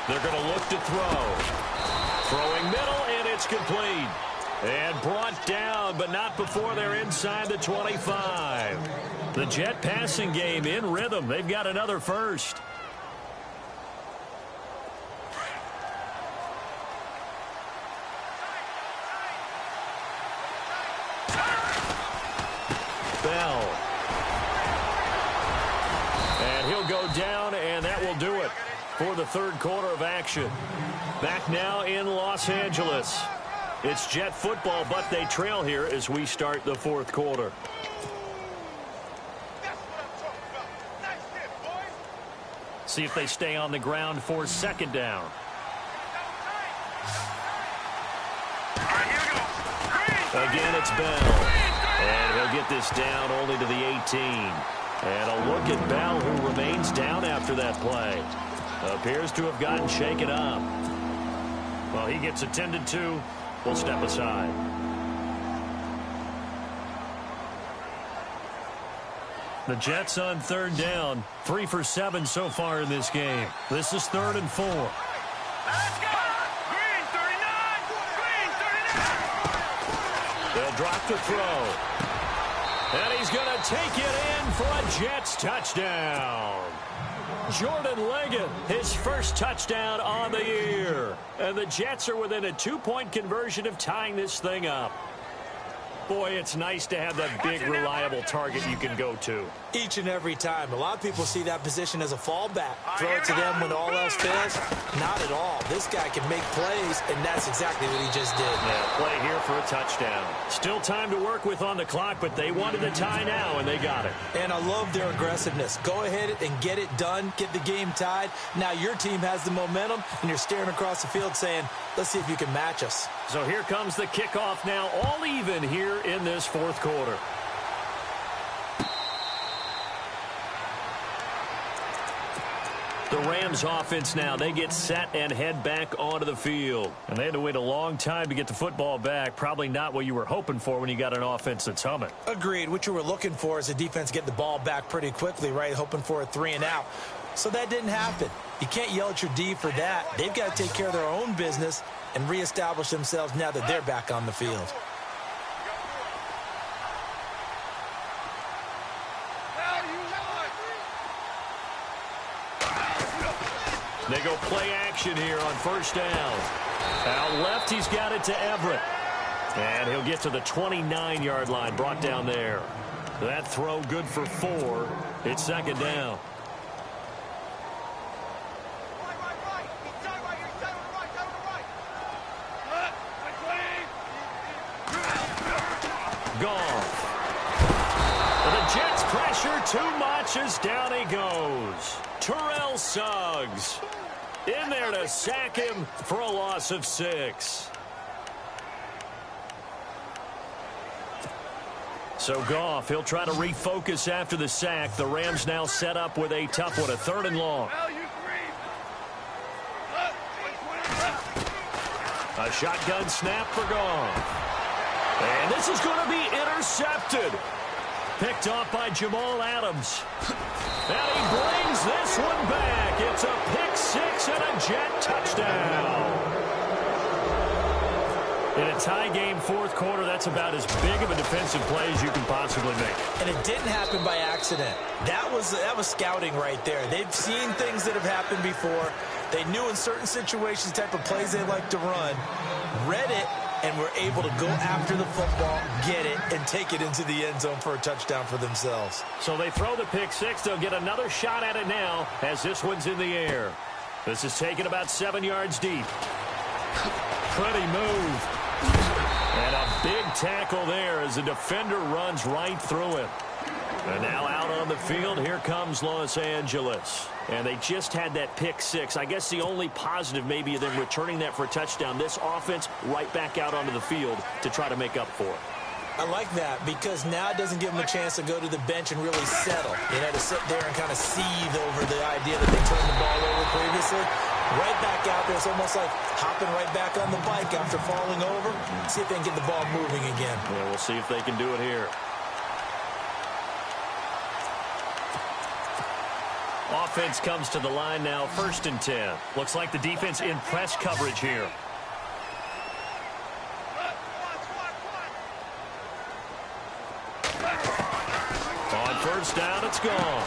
They're going to look to throw. Throwing middle, and it's complete. And brought down, but not before they're inside the 25. The Jet passing game in rhythm. They've got another 1st. Bell. And he'll go down, and that will do it for the 3rd quarter of action. Back now in Los Angeles. It's Jet football, but they trail here as we start the 4th quarter. See if they stay on the ground for 2nd down. Again, it's Bell. And he'll get this down only to the 18. And a look at Bell, who remains down after that play. Appears to have gotten shaken up. Well, he gets attended to. We'll step aside. The Jets on third down. 3 for 7 so far in this game. This is 3rd and 4. Let's go! Green 39! Green 39! They'll drop the throw. And he's going to take it in for a Jets touchdown. Jordan Leggett, his first touchdown on the year. And the Jets are within a 2-point conversion of tying this thing up. Boy, it's nice to have that big, reliable target you can go to. Each and every time. A lot of people see that position as a fallback. Throw it to them when all else fails. Not at all. This guy can make plays, and that's exactly what he just did. Yeah, play here for a touchdown. Still time to work with on the clock, but they wanted the tie now, and they got it. And I love their aggressiveness. Go ahead and get it done. Get the game tied. Now your team has the momentum, and you're staring across the field saying, let's see if you can match us. So here comes the kickoff now, all even here in this 4th quarter. The Rams offense now, they get set and head back onto the field. And they had to wait a long time to get the football back. Probably not what you were hoping for when you got an offense that's humming. Agreed. What you were looking for is the defense get the ball back pretty quickly, right? Hoping for a 3 and out. So that didn't happen. You can't yell at your D for that. They've got to take care of their own business and reestablish themselves now that they're back on the field. They go play action here on 1st down. Out left, he's got it to Everett. And he'll get to the 29-yard line, brought down there. That throw good for 4. It's 2nd down. Goff. The Jets pressure too much as down he goes. Terrell Suggs in there to sack him for a loss of 6. So Goff, he'll try to refocus after the sack. The Rams now set up with a tough one, a 3rd and long. A shotgun snap for Goff. And this is going to be intercepted. Picked off by Jamal Adams. And he brings this one back. It's a pick 6 and a Jet touchdown. In a tie game 4th quarter, that's about as big of a defensive play as you can possibly make. And it didn't happen by accident. That was scouting right there. They've seen things that have happened before. They knew in certain situations the type of plays they like to run, read it, and were able to go after the football, get it, and take it into the end zone for a touchdown for themselves. So they throw the pick 6. They'll get another shot at it now as this one's in the air. This is taken about 7 yards deep. Pretty move. And a big tackle there as the defender runs right through him. And now out on the field, here comes Los Angeles. And they just had that pick 6. I guess the only positive maybe of them returning that for a touchdown. This offense right back out onto the field to try to make up for it. I like that because now it doesn't give them a chance to go to the bench and really settle. You know, to sit there and kind of seethe over the idea that they turned the ball over previously. Right back out there. It's almost like hopping right back on the bike after falling over. See if they can get the ball moving again. Yeah, we'll see if they can do it here. Offense comes to the line now, 1st and 10. Looks like the defense in press coverage here. On 1st down, it's gone.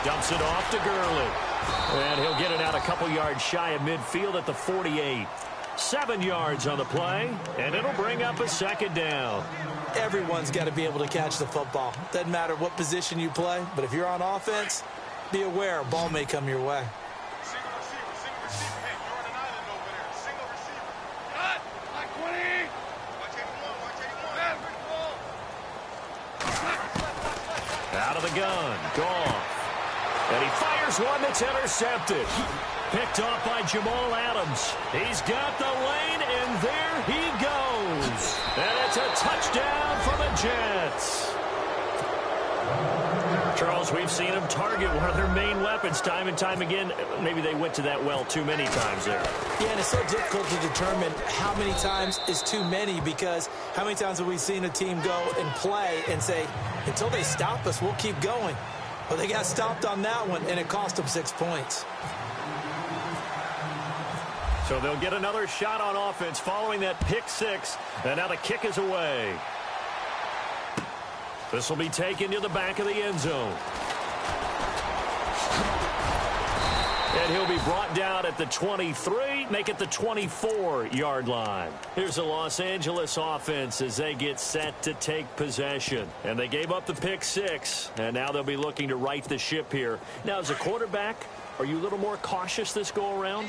Dumps it off to Gurley. And he'll get it out a couple yards shy of midfield at the 48. 7 yards on the play, and it'll bring up a 2nd down. Everyone's got to be able to catch the football. Doesn't matter what position you play, but if you're on offense, be aware a ball may come your way. Single receiver. Hey, you're on an island over there. Single receiver. Cut! Like 20! Watch 81. Out of the gun. Gone. And he fires one that's intercepted. Picked off by Jamal Adams. He's got the lane, and there he goes. And it's a touchdown for the Jets. Charles, we've seen them target one of their main weapons time and time again. Maybe they went to that well too many times there. Yeah, and it's so difficult to determine how many times is too many, because how many times have we seen a team go and play and say, until they stop us, we'll keep going. Well, they got stopped on that one, and it cost them 6 points. So they'll get another shot on offense following that pick six, and now the kick is away. This will be taken to the back of the end zone. And he'll be brought down at the 23, make it the 24-yard line. Here's the Los Angeles offense as they get set to take possession. And they gave up the pick six, and now they'll be looking to right the ship here. Now, as a quarterback, are you a little more cautious this go-around?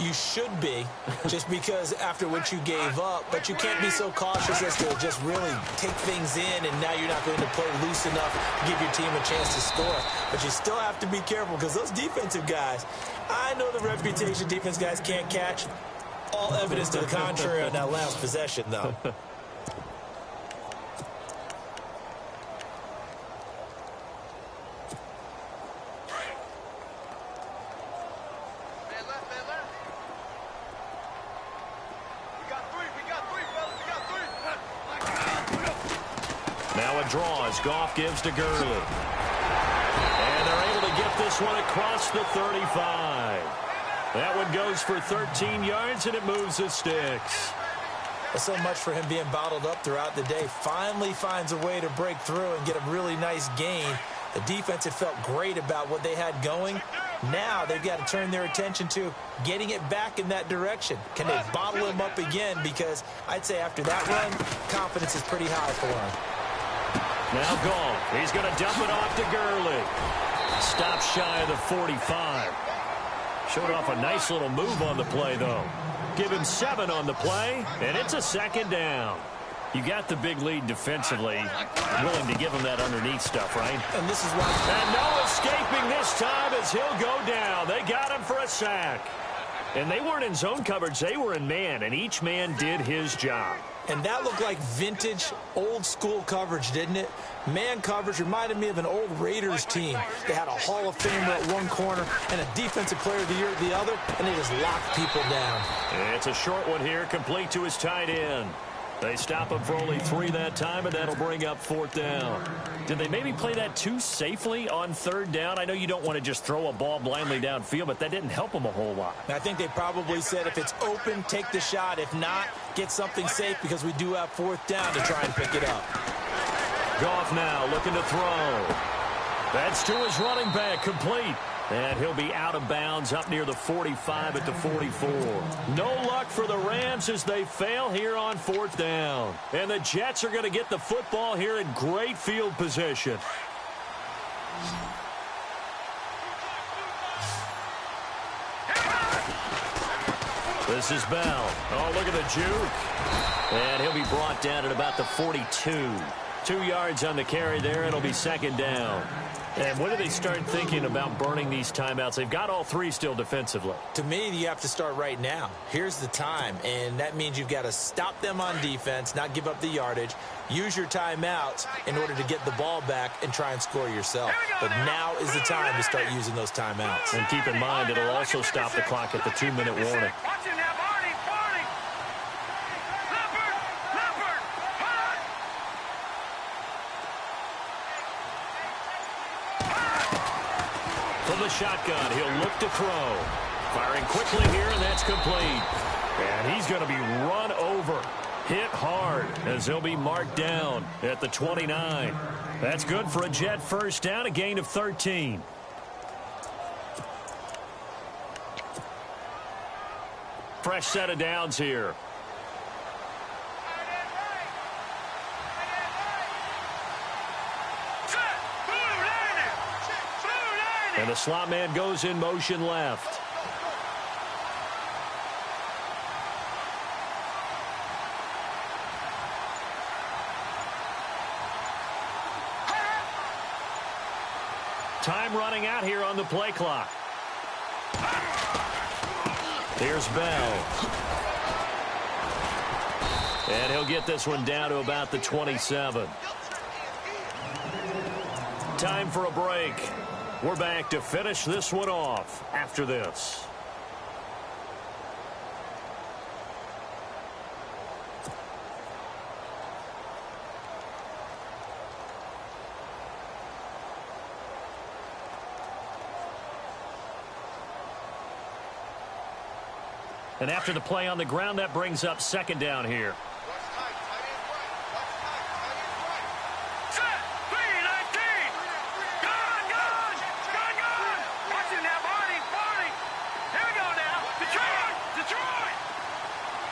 You should be, just because after what you gave up, but you can't be so cautious as to just really take things in, and now you're not going to play loose enough to give your team a chance to score. But you still have to be careful, because those defensive guys, I know the reputation defense guys can't catch. All evidence to the contrary on that last possession, though. Now a draw as Goff gives to Gurley. And they're able to get this one across the 35. That one goes for 13 yards, and it moves the sticks. So much for him being bottled up throughout the day. Finally finds a way to break through and get a really nice gain. The defense had felt great about what they had going. Now they've got to turn their attention to getting it back in that direction. Can they bottle him up again? Because I'd say after that run, confidence is pretty high for him. Now Goff. He's going to dump it off to Gurley. Stop shy of the 45. Showed off a nice little move on the play, though. Give him 7 on the play, and it's a second down. You got the big lead defensively, willing to give him that underneath stuff, right? And this is why. And no escaping this time as he'll go down. They got him for a sack. And they weren't in zone coverage. They were in man, and each man did his job. And that looked like vintage, old-school coverage, didn't it? Man coverage reminded me of an old Raiders team. They had a Hall of Famer at one corner and a Defensive Player of the Year at the other, and they just locked people down. It's a short one here, complete to his tight end. They stop him for only 3 that time, and that'll bring up 4th down. Did they maybe play that too safely on 3rd down? I know you don't want to just throw a ball blindly downfield, but that didn't help them a whole lot. I think they probably said if it's open, take the shot. If not, get something safe, because we do have 4th down to try and pick it up. Goff now looking to throw. That's to his running back, complete. And he'll be out of bounds up near the 45 at the 44. No luck for the Rams as they fail here on 4th down. And the Jets are going to get the football here in great field position. This is Bell. Oh, look at the juke. And he'll be brought down at about the 42. 2 yards on the carry there. It'll be 2nd down. And when do they start thinking about burning these timeouts? They've got all 3 still defensively. To me, you have to start right now. Here's the time, and that means you've got to stop them on defense, not give up the yardage, use your timeouts in order to get the ball back and try and score yourself. But now is the time to start using those timeouts. And keep in mind, it'll also stop the clock at the 2-minute warning. From the shotgun, he'll look to throw. Firing quickly here, and that's complete. And he's going to be run over. Hit hard as he'll be marked down at the 29. That's good for a Jet 1st down, a gain of 13. Fresh set of downs here. And the slot man goes in motion left. Time running out here on the play clock. Here's Bell. And he'll get this one down to about the 27. Time for a break. We're back to finish this one off after this. And after the play on the ground, that brings up second down here.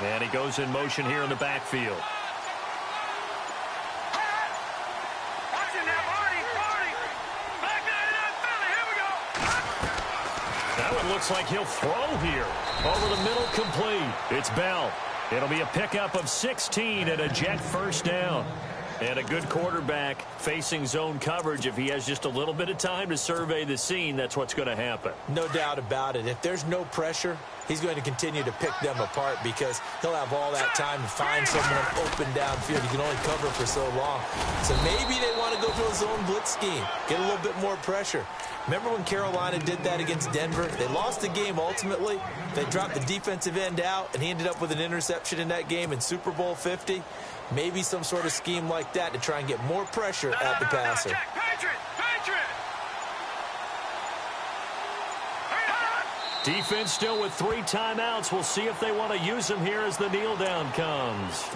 And he goes in motion here in the backfield. That one looks like he'll throw here. Over the middle, complete. It's Bell. It'll be a pickup of 16 and a Jet first down. And a good quarterback facing zone coverage. If he has just a little bit of time to survey the scene, that's what's going to happen. No doubt about it. If there's no pressure, he's going to continue to pick them apart because he'll have all that time to find someone open downfield. He can only cover for so long. So maybe they want to go to a zone blitz scheme, get a little bit more pressure. Remember when Carolina did that against Denver? They lost the game ultimately. They dropped the defensive end out, and he ended up with an interception in that game in Super Bowl 50. Maybe some sort of scheme like that to try and get more pressure at the passer. Defense still with 3 timeouts. We'll see if they want to use them here as the kneel down comes.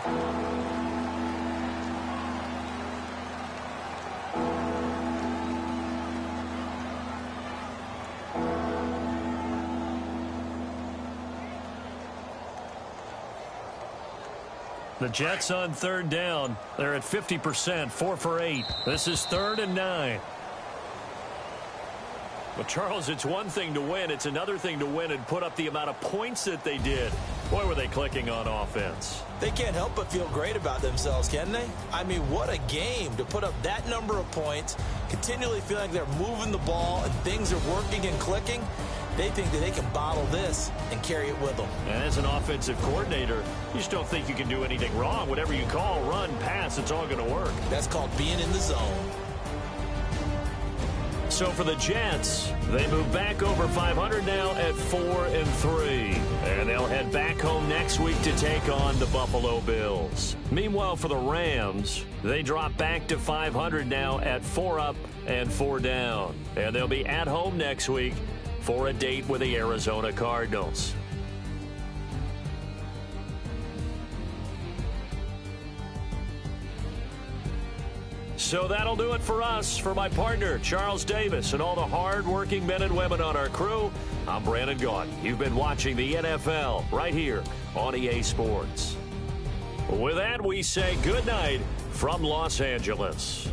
The Jets on third down. They're at 50%, 4 for 8. This is 3rd and 9. Well, Charles, it's one thing to win. It's another thing to win and put up the amount of points that they did. Boy, were they clicking on offense. They can't help but feel great about themselves, can they? I mean, what a game to put up that number of points, continually feeling like they're moving the ball and things are working and clicking. They think that they can bottle this and carry it with them. And as an offensive coordinator, you just don't think you can do anything wrong. Whatever you call, run, pass, it's all going to work. That's called being in the zone. So for the Jets, they move back over 500 now at 4 and 3. And they'll head back home next week to take on the Buffalo Bills. Meanwhile, for the Rams, they drop back to 500 now at 4 up and 4 down. And they'll be at home next week for a date with the Arizona Cardinals. So that'll do it for us. For my partner, Charles Davis, and all the hard-working men and women on our crew, I'm Brandon Gaudin. You've been watching the NFL right here on EA Sports. With that, we say good night from Los Angeles.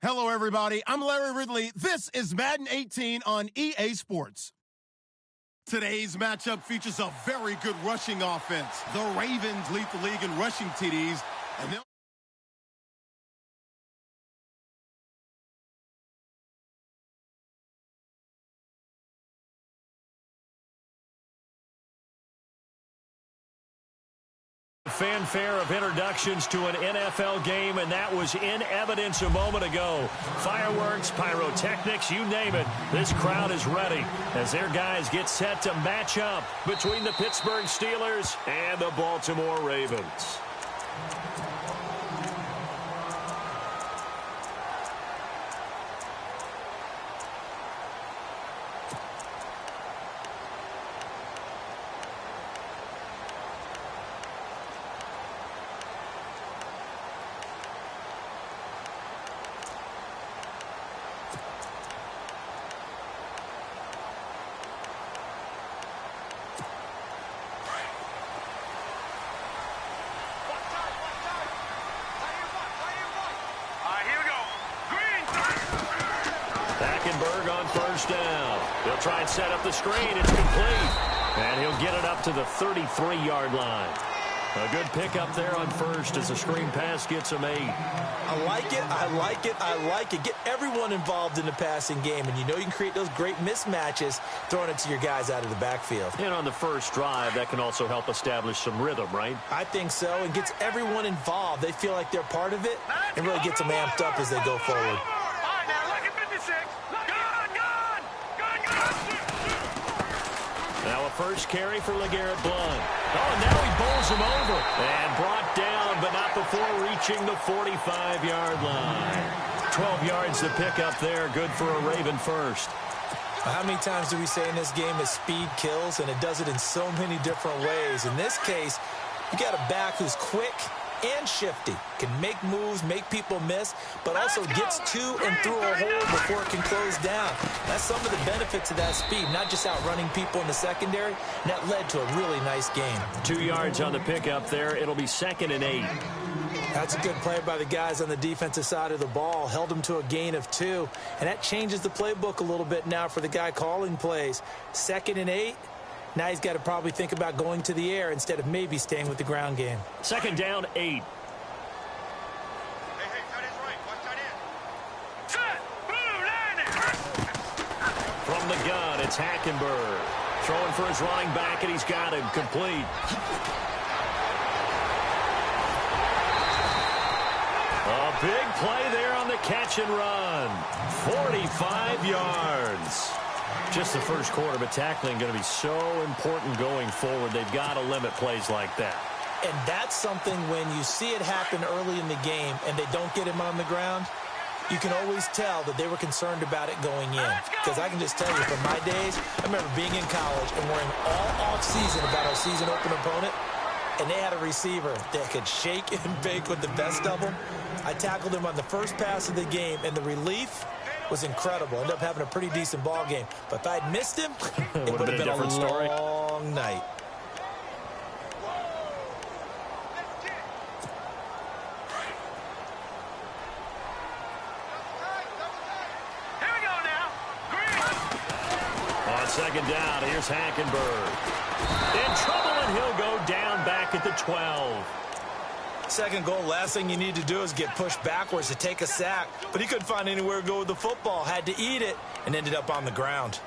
Hello, everybody. I'm Larry Ridley. This is Madden 18 on EA Sports. Today's matchup features a very good rushing offense. The Ravens lead the league in rushing TDs, and they'll fanfare of introductions to an NFL game, and that was in evidence a moment ago. Fireworks, pyrotechnics, you name it. This crowd is ready as their guys get set to match up between the Pittsburgh Steelers and the Baltimore Ravens. On first down. He'll try and set up the screen. It's complete. And he'll get it up to the 33-yard line. A good pickup there on first as the screen pass gets him 8. I like it. I like it. I like it. Get everyone involved in the passing game, and you know you can create those great mismatches throwing it to your guys out of the backfield. And on the first drive, that can also help establish some rhythm, right? I think so, and gets everyone involved. They feel like they're part of it and really gets them amped up as they go forward. Now a first carry for LeGarrette Blount. Oh, and now he bowls him over. And brought down, but not before reaching the 45-yard line. 12 yards to pick up there. Good for a Raven first. How many times do we say in this game that speed kills, and it does it in so many different ways? In this case, you got a back who's quick and shifty, can make moves, make people miss, but also gets to and through a hole before it can close down. That's some of the benefits of that speed, not just outrunning people in the secondary. And that led to a really nice game. 2 yards on the pickup there. It'll be 2nd and 8. That's a good play by the guys on the defensive side of the ball. Held them to a gain of 2. And that changes the playbook a little bit now for the guy calling plays. 2nd and 8. Now he's got to probably think about going to the air instead of maybe staying with the ground game. 2nd down, 8. From the gun, it's Hackenberg. Throwing for his running back, and he's got him complete. A big play there on the catch and run. 45 yards. Just the first quarter, but tackling going to be so important going forward. They've got to limit plays like that. And that's something when you see it happen early in the game and they don't get him on the ground, you can always tell that they were concerned about it going in. Because I can just tell you from my days, I remember being in college and worrying all offseason about our season open opponent, and they had a receiver that could shake and bake with the best of them. I tackled him on the first pass of the game, and the relief was incredible. Ended up having a pretty decent ball game. But if I'd missed him, it would have been a long night. Here we go now. On 2nd down, here's Hackenberg. In trouble, and he'll go down back at the 12. Second goal, last thing you need to do is get pushed backwards to take a sack. But he couldn't find anywhere to go with the football. Had to eat it and ended up on the ground.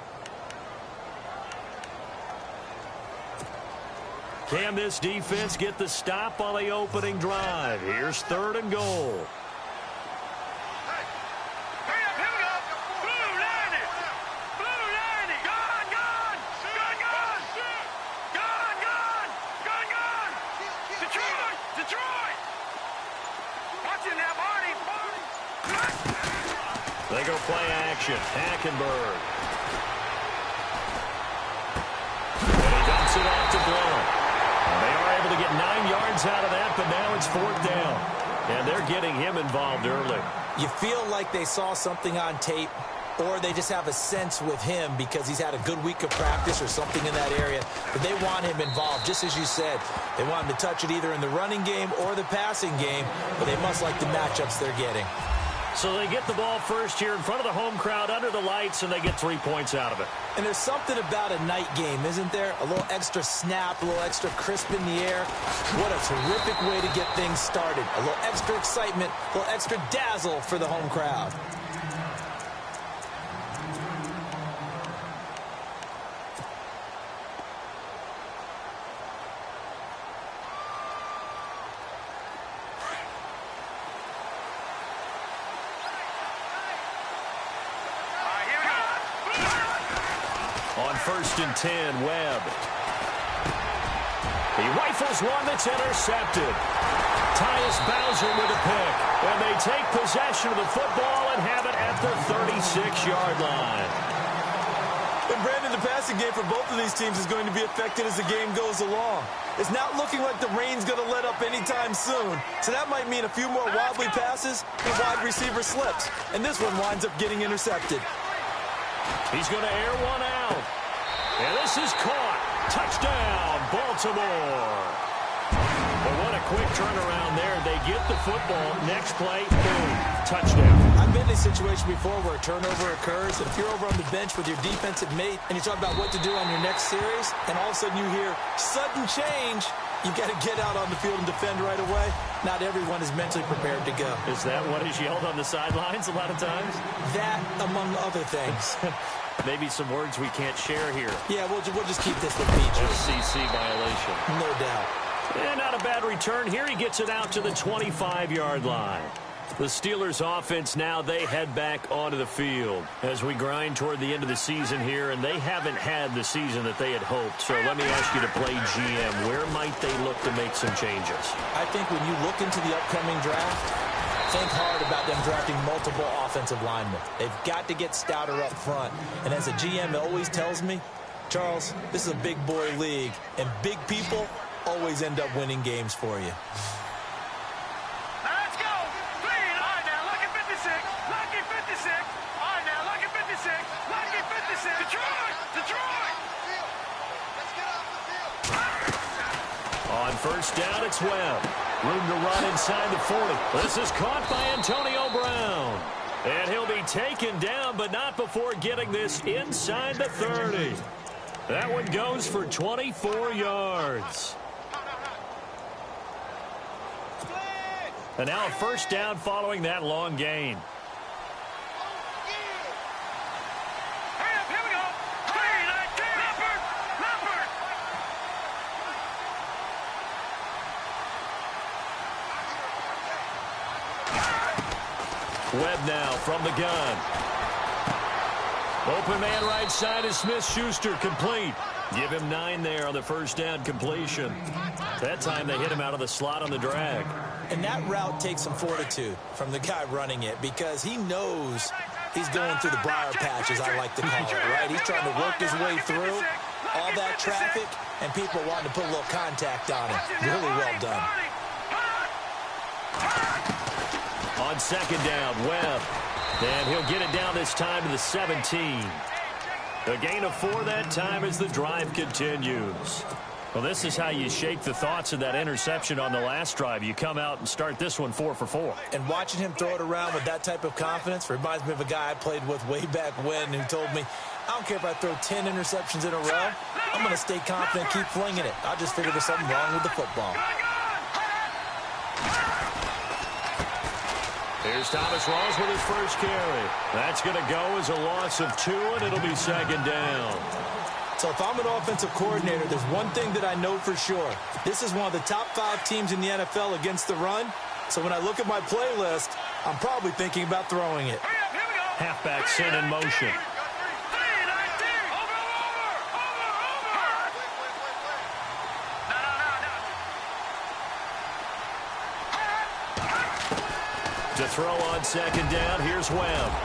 Can this defense get the stop on the opening drive? Here's 3rd and goal. They go play action. Hackenberg. And he dumps it off to Blount. They are able to get 9 yards out of that, but now it's 4th down. And they're getting him involved early. You feel like they saw something on tape, or they just have a sense with him because he's had a good week of practice or something in that area. But they want him involved, just as you said. They want him to touch it either in the running game or the passing game, but they must like the matchups they're getting. So they get the ball first here in front of the home crowd under the lights, and they get 3 points out of it. And there's something about a night game, isn't there? A little extra snap, a little extra crisp in the air. What a terrific way to get things started. A little extra excitement, a little extra dazzle for the home crowd. On 1st and 10, Webb. He rifles one that's intercepted. Tyus Bowser with a pick. And they take possession of the football and have it at the 36-yard line. And Brandon, the passing game for both of these teams is going to be affected as the game goes along. It's not looking like the rain's going to let up anytime soon. So that might mean a few more wobbly passes and wide receiver slips. And this one winds up getting intercepted. He's going to air one out. And this is caught. Touchdown, Baltimore. But what a quick turnaround there. They get the football. Next play, boom, touchdown. I've been in a situation before where a turnover occurs. If you're over on the bench with your defensive mate and you talk about what to do on your next series, and all of a sudden you hear sudden change, you've got to get out on the field and defend right away. Not everyone is mentally prepared to go. Is that what is yelled on the sidelines a lot of times? That, among other things. Maybe some words we can't share here. Yeah, we'll just keep this with PG. FCC violation. No doubt. And not a bad return here. He gets it out to the 25-yard line. The Steelers offense now, they head back onto the field as we grind toward the end of the season here, and they haven't had the season that they had hoped. So let me ask you to play GM. Where might they look to make some changes? I think when you look into the upcoming draft, think hard about them drafting multiple offensive linemen. They've got to get stouter up front. And as a GM, it always tells me, Charles, this is a big boy league, and big people always end up winning games for you. Let's go. Clean. All right, now, lucky 56. Lucky 56. All right, now, lucky 56. Lucky 56. Detroit. Detroit. Let's get off the field. On first down, it's Webb. Room to run inside the 40. This is caught by Antonio Brown. And he'll be taken down, but not before getting this inside the 30. That one goes for 24 yards. And now a first down following that long gain. Hurry up, here we go. Clean. Leopard. Leopard. Webb now from the gun. Open man right side is Smith-Schuster, complete. Give him 9 there on the first down completion. That time they hit him out of the slot on the drag. And that route takes some fortitude from the guy running it because he knows he's going through the briar patch, as I like to call it, right? He's trying to work his way through all that traffic, and people wanting to put a little contact on him. Really well done. On second down, Webb. And he'll get it down this time to the 17. A gain of 4 that time as the drive continues. Well, this is how you shake the thoughts of that interception on the last drive. You come out and start this one 4 for 4. And watching him throw it around with that type of confidence reminds me of a guy I played with way back when who told me, I don't care if I throw 10 interceptions in a row. I'm going to stay confident, keep flinging it. I just figured there's something wrong with the football. Here's Thomas Rawls with his first carry. That's going to go as a loss of 2, and it'll be second down. So if I'm an offensive coordinator, there's one thing that I know for sure. This is one of the top 5 teams in the NFL against the run. So when I look at my playlist, I'm probably thinking about throwing it. Halfback sent in motion. To throw on second down, here's Webb.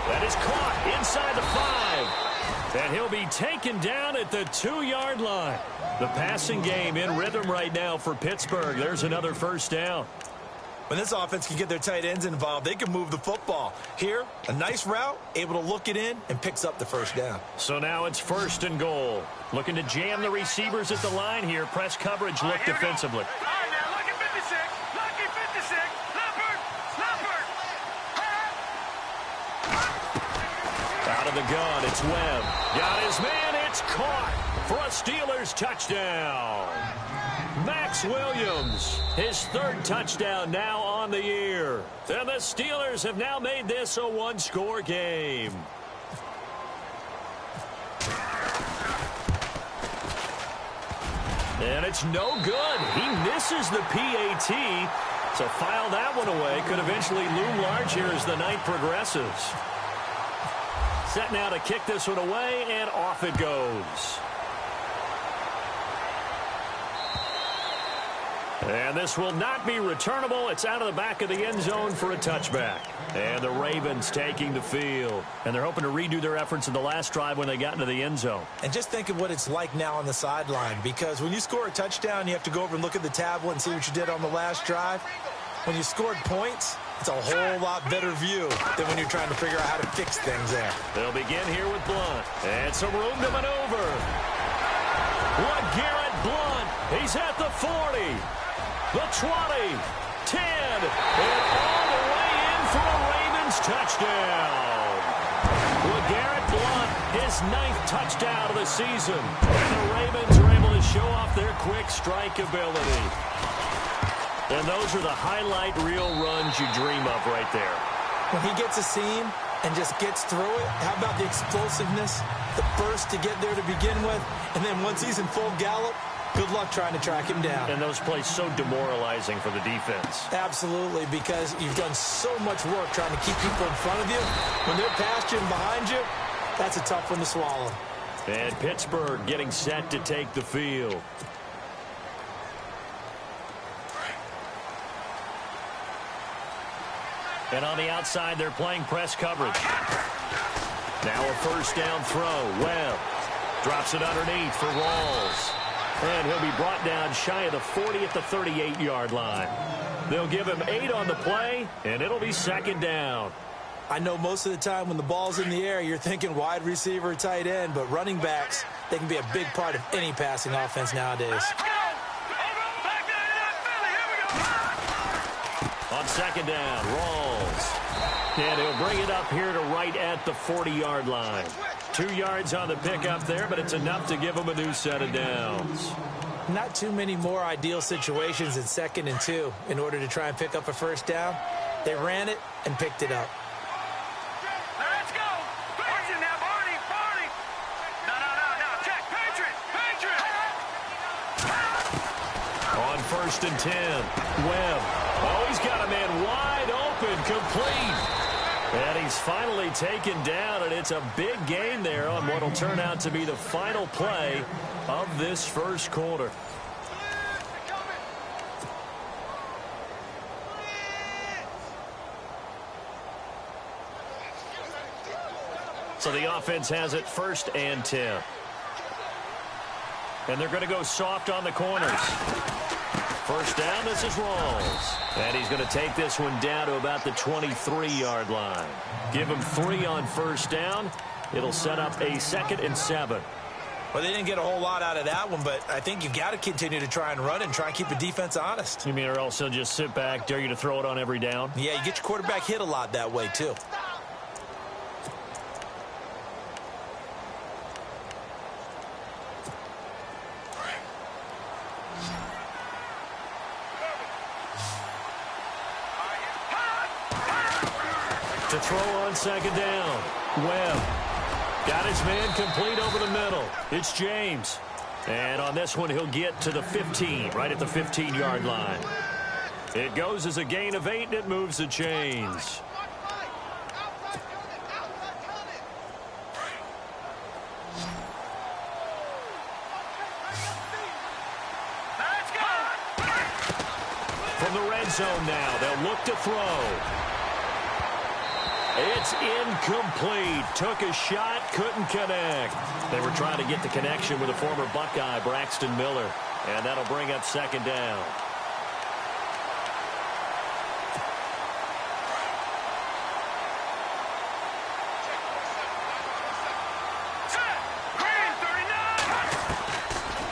That is caught inside the 5. And he'll be taken down at the 2-yard line. The passing game in rhythm right now for Pittsburgh. There's another first down. When this offense can get their tight ends involved, they can move the football. Here, a nice route, able to look it in, and picks up the first down. So now it's 1st and goal. Looking to jam the receivers at the line here. Press coverage look defensively. Out of the gun, it's Webb. Got his man, it's caught for a Steelers touchdown. Max Williams, his 3rd touchdown now on the year. And the Steelers have now made this a 1-score game. And it's no good. He misses the PAT. So file that one away. Could eventually loom large here as the night progresses. Set now to kick this one away, and off it goes. And this will not be returnable. It's out of the back of the end zone for a touchback. And the Ravens taking the field. And they're hoping to redo their efforts in the last drive when they got into the end zone. And just think of what it's like now on the sideline, because when you score a touchdown, you have to go over and look at the tablet and see what you did on the last drive. When you scored points, it's a whole lot better view than when you're trying to figure out how to fix things there. They'll begin here with Blunt. And some room to maneuver. LeGarrette Blunt. He's at the 40. The 20, 10, and all the way in for a Ravens touchdown. LeGarrette Blunt, his 9th touchdown of the season. And the Ravens are able to show off their quick strike ability. And those are the highlight reel runs you dream of right there. When he gets a seam and just gets through it, how about the explosiveness, the burst to get there to begin with, and then once he's in full gallop, Good luck trying to track him down. And those plays so demoralizing for the defense. Absolutely, because you've done so much work trying to keep people in front of you. When they're past you and behind you, that's a tough one to swallow. And Pittsburgh getting set to take the field. And on the outside, they're playing press coverage. Now a first down throw. Webb drops it underneath for Rawls. And he'll be brought down shy of the 40 at the 38-yard line. They'll give him 8 on the play, and it'll be second down. I know most of the time when the ball's in the air, you're thinking wide receiver, tight end, but running backs, they can be a big part of any passing offense nowadays. On second down, Rawls. And he'll bring it up here to right at the 40-yard line. 2 yards on the pickup there, but it's enough to give him a new set of downs. Not too many more ideal situations in 2nd and 2 in order to try and pick up a first down. They ran it and picked it up. Let's go. Watch it now, Barney. Barney. No. Check. Patriot. On 1st and 10, Webb. Oh, he's got a man wide open, complete. And he's finally taken down, and it's a big gain there on what will turn out to be the final play of this first quarter. So the offense has it 1st and 10. And they're going to go soft on the corners. First down, this is Rawls. And he's going to take this one down to about the 23-yard line. Give him 3 on first down. It'll set up a 2nd and 7. Well, they didn't get a whole lot out of that one, but I think you've got to continue to try and run and try and keep the defense honest. You mean or else they'll just sit back, dare you to throw it on every down? Yeah, you get your quarterback hit a lot that way, too. To throw on second down. Webb got his man complete over the middle. It's James. And on this one, he'll get to the 15, right at the 15-yard line. It goes as a gain of 8, and it moves the chains. From the red zone now, they'll look to throw. It's incomplete. Took a shot, couldn't connect. They were trying to get the connection with a former Buckeye, Braxton Miller. And that'll bring up second down.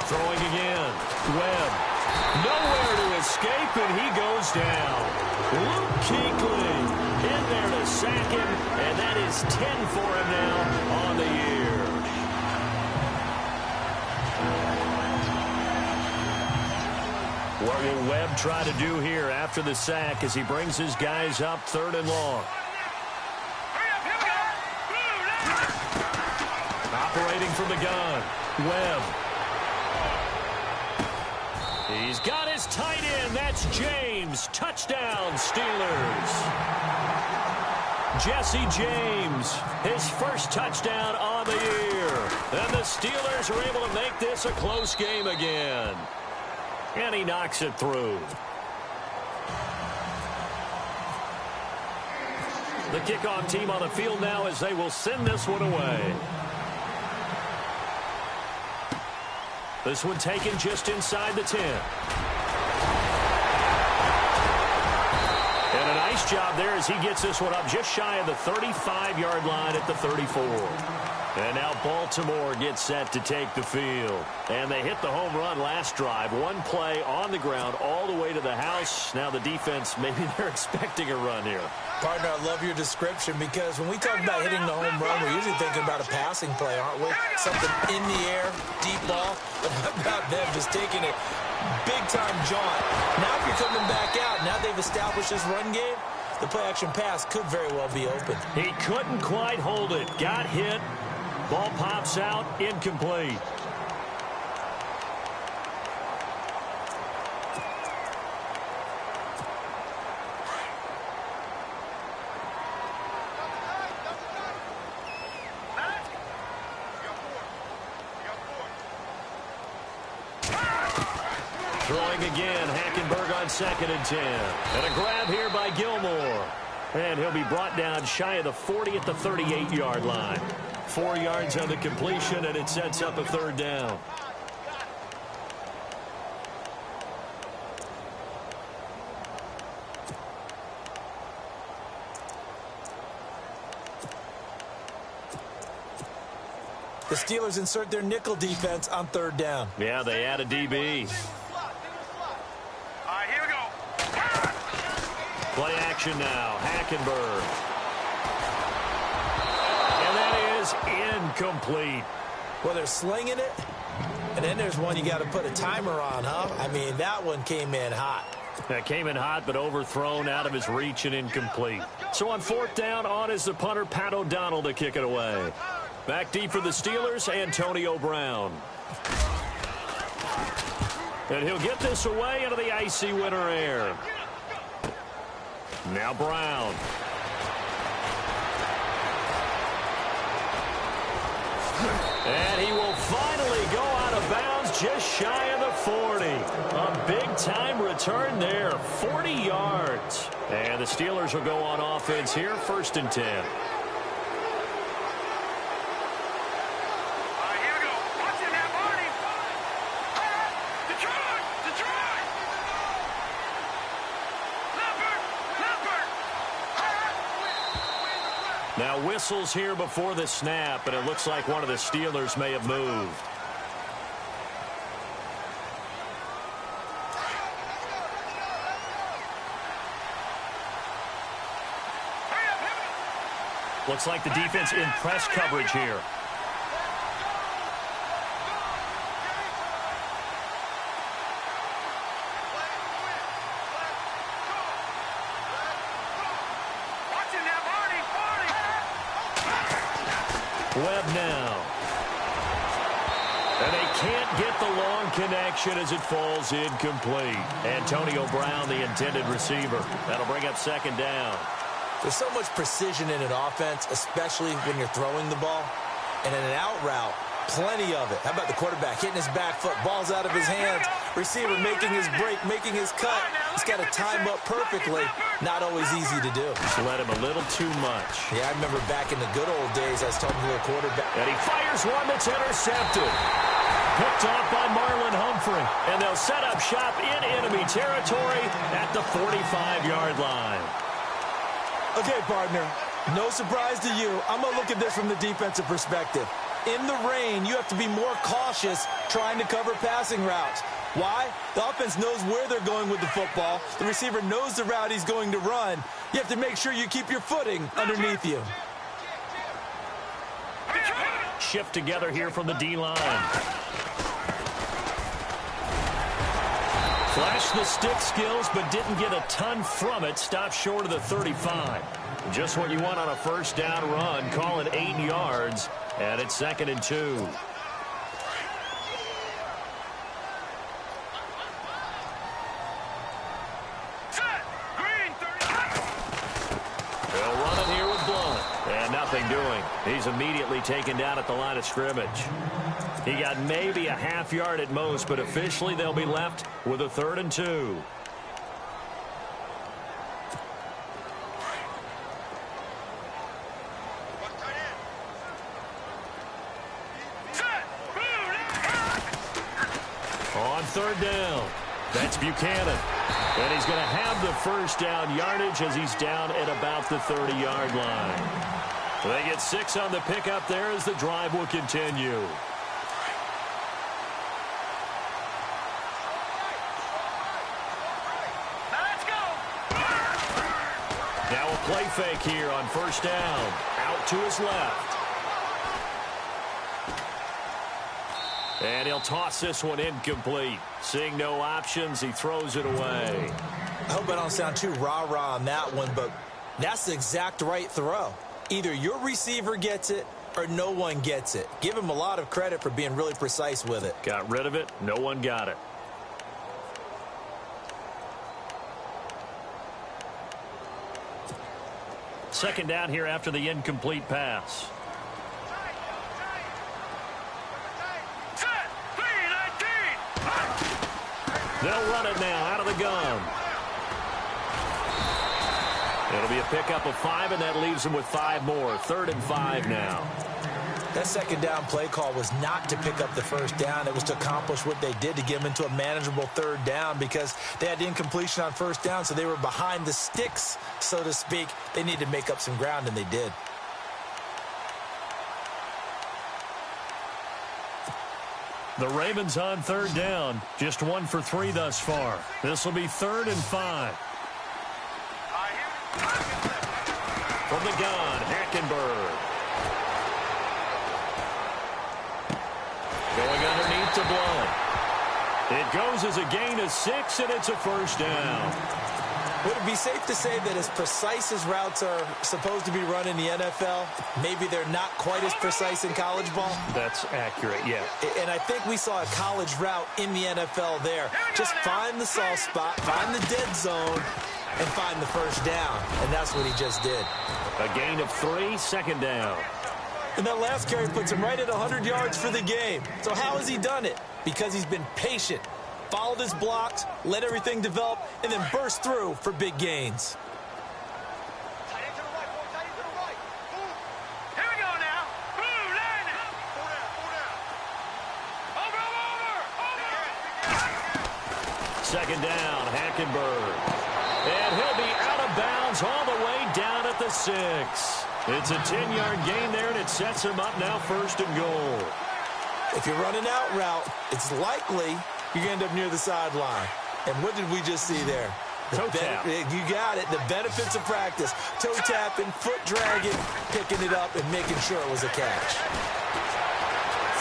Throwing again. Webb. Nowhere to escape, and he goes down. Luke Kuechly in there to sack him, and that is 10 for him now on the year. What will Webb try to do here after the sack as he brings his guys up 3rd and long? Operating from the gun, Webb. He's got his tight end. That's James. Touchdown, Steelers. Jesse James, his first touchdown on the year. And the Steelers are able to make this a close game again. And he knocks it through. The kickoff team on the field now as they will send this one away. This one taken just inside the 10. And a nice job there as he gets this one up just shy of the 35-yard line at the 34. And now Baltimore gets set to take the field. And they hit the home run last drive. One play on the ground all the way to the house. Now the defense, maybe they're expecting a run here. Partner, I love your description because when we talk about hitting the home run, we're usually thinking about a passing play, aren't we? Something in the air, deep ball. But how about them just taking a big-time jaunt? Now if you're coming back out, now they've established this run game, the play-action pass could very well be open. He couldn't quite hold it. Got hit. Ball pops out, incomplete. throwing again. Hackenberg on 2nd and 10. And a grab here by Gilmore. And he'll be brought down shy of the 40 at the 38-yard line. 4 yards on the completion, and it sets up a 3rd down. The Steelers insert their nickel defense on 3rd down. Yeah, they add a DB. All right, here we go. Play action now. Hackenberg. And that is incomplete. Well, they're slinging it, and then there's one you got to put a timer on, huh? I mean, that one came in hot. That came in hot, but overthrown out of his reach and incomplete. So on 4th down, on is the punter, Pat O'Donnell, to kick it away. Back deep for the Steelers, Antonio Brown. And he'll get this away into the icy winter air. Now Brown. And he will finally go out of bounds just shy of the 40. A big-time return there, 40 yards. And the Steelers will go on offense here, 1st and 10. Now whistles here before the snap, and it looks like one of the Steelers may have moved. Looks like the defense in press coverage here. Webb now. And they can't get the long connection as it falls incomplete. Antonio Brown, the intended receiver. That'll bring up 2nd down. There's so much precision in an offense, especially when you're throwing the ball. And in an out route, plenty of it. How about the quarterback hitting his back foot, ball's out of his hands, receiver making his break, making his cut. He's got to time up perfectly. Not always easy to do. Just let him a little too much. Yeah, I remember back in the good old days, I was talking to a quarterback. And he fires one that's intercepted. Picked off by Marlon Humphrey. And they'll set up shop in enemy territory at the 45-yard line. Okay, partner, no surprise to you. I'm going to look at this from the defensive perspective. In the rain, you have to be more cautious trying to cover passing routes. Why? The offense knows where they're going with the football. The receiver knows the route he's going to run. You have to make sure you keep your footing underneath you. Shift together here from the D-line. Flashed the stick skills, but didn't get a ton from it. Stopped short of the 35. Just what you want on a 1st down run. Call it 8 yards. And it's 2nd and 2. They'll run it here with Blunt. And nothing doing. He's immediately taken down at the line of scrimmage. He got maybe a half yard at most, but officially they'll be left with a 3rd and 2. On 3rd down, that's Buchanan. And he's going to have the 1st down yardage as he's down at about the 30-yard line. They get 6 on the pickup there as the drive will continue. Now a play fake here on 1st down. Out to his left. And he'll toss this one incomplete. Seeing no options, he throws it away. I hope I don't sound too rah-rah on that one, but that's the exact right throw. Either your receiver gets it or no one gets it. Give him a lot of credit for being really precise with it. Got rid of it. No one got it. Second down here after the incomplete pass. They'll run it now out of the gun. It'll be a pickup of 5, and that leaves them with 5 more. 3rd and 5 now. That second down play call was not to pick up the first down. It was to accomplish what they did, to get them into a manageable 3rd down, because they had incompletion on first down, so they were behind the sticks, so to speak. They needed to make up some ground, and they did. The Ravens on 3rd down. Just 1 for 3 thus far. This will be 3rd and 5. From the gun, Hackenberg. Going underneath to Blunt. It goes as a gain of 6, and it's a first down. Would it be safe to say that as precise as routes are supposed to be run in the NFL, maybe they're not quite as precise in college ball? That's accurate, yeah. And I think we saw a college route in the NFL there. Just find the soft spot, find the dead zone, and find the first down. And that's what he just did. A gain of 3, 2nd down. And that last carry puts him right at 100 yards for the game. So how has he done it? Because he's been patient, followed his blocks, let everything develop, and then burst through for big gains. Here we go now. Boom, line it. Over. 2nd down, Hackenberg. And he'll be out of bounds all the way down at the 6. It's a 10-yard gain there, and it sets him up now 1st and goal. If you're running out route, it's likely you're going to end up near the sideline. And what did we just see there? Toe tap. You got it. The benefits of practice. Toe tapping, foot dragging, picking it up, and making sure it was a catch.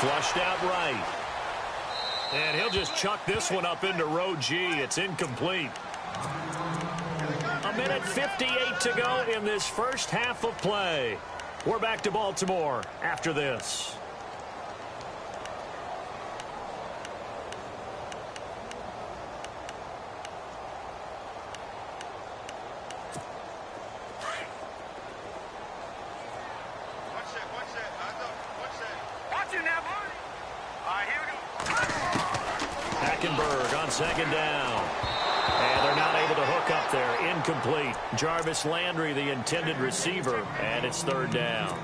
Flushed out right. And he'll just chuck this one up into row G. It's incomplete. 1:58 to go in this first half of play. We're back to Baltimore after this. Watch it now. All right, here we go. Hackenberg on 2nd down. And they're not able to hook up there. Incomplete. Jarvis Landry, the intended receiver, and it's 3rd down.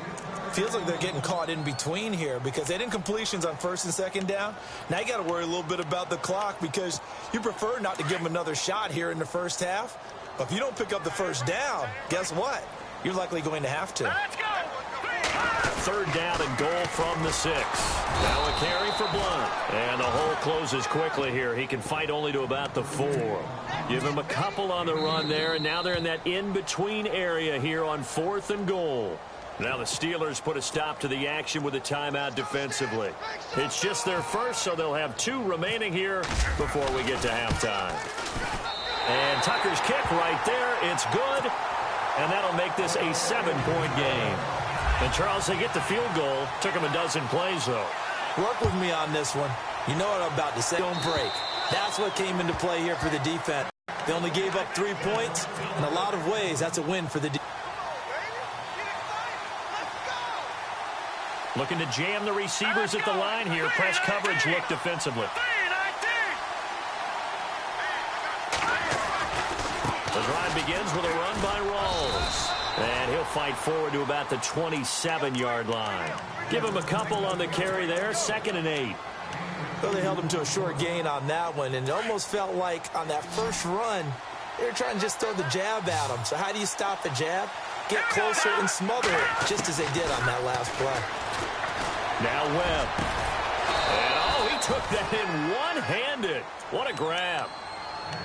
Feels like they're getting caught in between here because they had incompletions on 1st and 2nd down. Now you got to worry a little bit about the clock because you prefer not to give them another shot here in the first half. But if you don't pick up the first down, guess what? You're likely going to have to. Let's go. 3rd down and goal from the 6. Now a carry for Blunt. And the hole closes quickly here. He can fight only to about the 4. Give him a couple on the run there, and now they're in that in-between area here on 4th and goal. Now the Steelers put a stop to the action with a timeout defensively. It's just their first, so they'll have 2 remaining here before we get to halftime. And Tucker's kick right there. It's good, and that'll make this a 7-point game. And, Charles, they get the field goal. Took them a dozen plays, though. Work with me on this one. You know what I'm about to say. Don't break. That's what came into play here for the defense. They only gave up 3 points. In a lot of ways, that's a win for the defense. Looking to jam the receivers at the line here. Press coverage look defensively. The drive begins with a run by Rawls. And he'll fight forward to about the 27-yard line. Give him a couple on the carry there. 2nd and 8. Well, they held him to a short gain on that one, and it almost felt like on that first run, they were trying to just throw the jab at him. So how do you stop the jab? Get closer and smother it, just as they did on that last play. Now Webb. And, oh, he took that in one-handed. What a grab.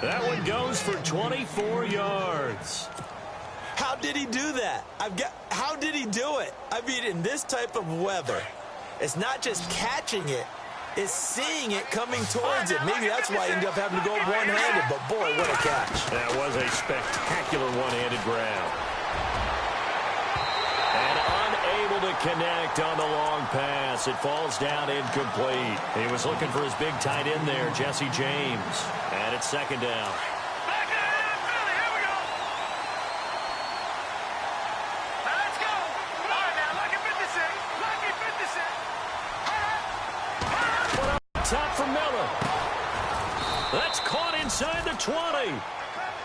That one goes for 24 yards. How did he do that? How did he do it? I mean, in this type of weather, it's not just catching it, it's seeing it coming towards it. Maybe that's why he ended up having to go one-handed, but boy, what a catch. That was a spectacular one-handed grab. And unable to connect on the long pass. It falls down incomplete. He was looking for his big tight end there, Jesse James. And it's 2nd down. Top for Miller. That's caught 20.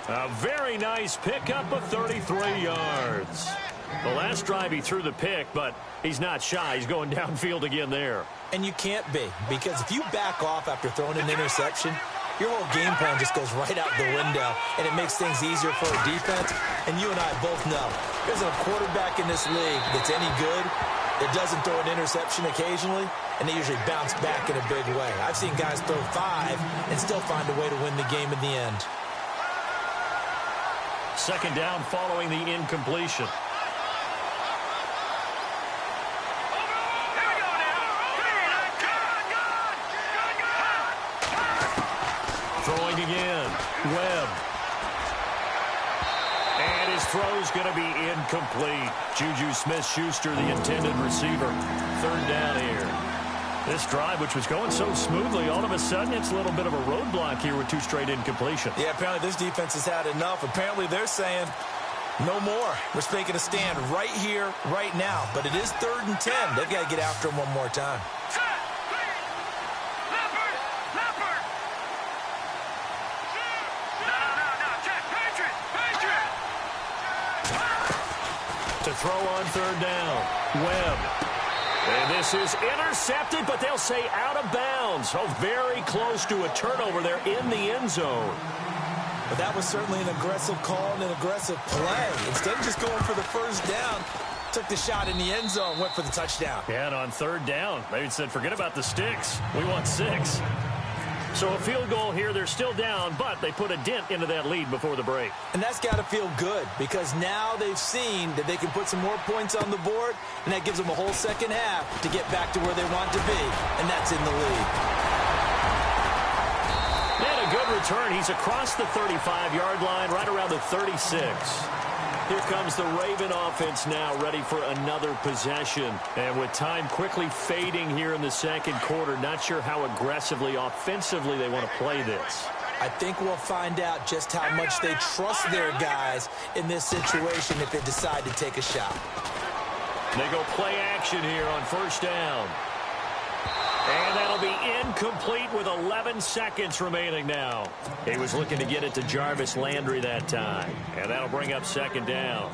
A very nice pickup of 33 yards. The last drive he threw the pick, but he's not shy. He's going downfield again there. And you can't be, because if you back off after throwing an interception, your whole game plan just goes right out the window, and it makes things easier for a defense. And you and I both know there's a quarterback in this league that's any good that doesn't throw an interception occasionally, and they usually bounce back in a big way. I've seen guys throw 5 and still find a way to win the game in the end. Second down following the incompletion. Throwing again. Webb. And his throw's going to be incomplete. Juju Smith-Schuster, the intended receiver. Third down here. This drive, which was going so smoothly, all of a sudden it's a little bit of a roadblock here with 2 straight incompletions. Yeah, apparently this defense has had enough. Apparently they're saying, no more. We're making a stand right here, right now. But it is 3rd and 10. They've got to get after him one more time. To throw on 3rd down. Webb. And this is intercepted, but they'll say out of bounds. Oh, very close to a turnover there in the end zone. But that was certainly an aggressive call and an aggressive play. Instead of just going for the first down, took the shot in the end zone, went for the touchdown. Yeah, and on 3rd down, they said, forget about the sticks. We want 6. So a field goal here, they're still down, but they put a dent into that lead before the break. And that's got to feel good, because now they've seen that they can put some more points on the board, and that gives them a whole second half to get back to where they want to be, and that's in the lead. And a good return. He's across the 35-yard line, right around the 36. Here comes the Raven offense now, ready for another possession. And with time quickly fading here in the second quarter, not sure how aggressively, offensively they want to play this. I think we'll find out just how much they trust their guys in this situation if they decide to take a shot. They go play action here on 1st down. And that'll be incomplete with 11 seconds remaining now. He was looking to get it to Jarvis Landry that time. And that'll bring up 2nd down.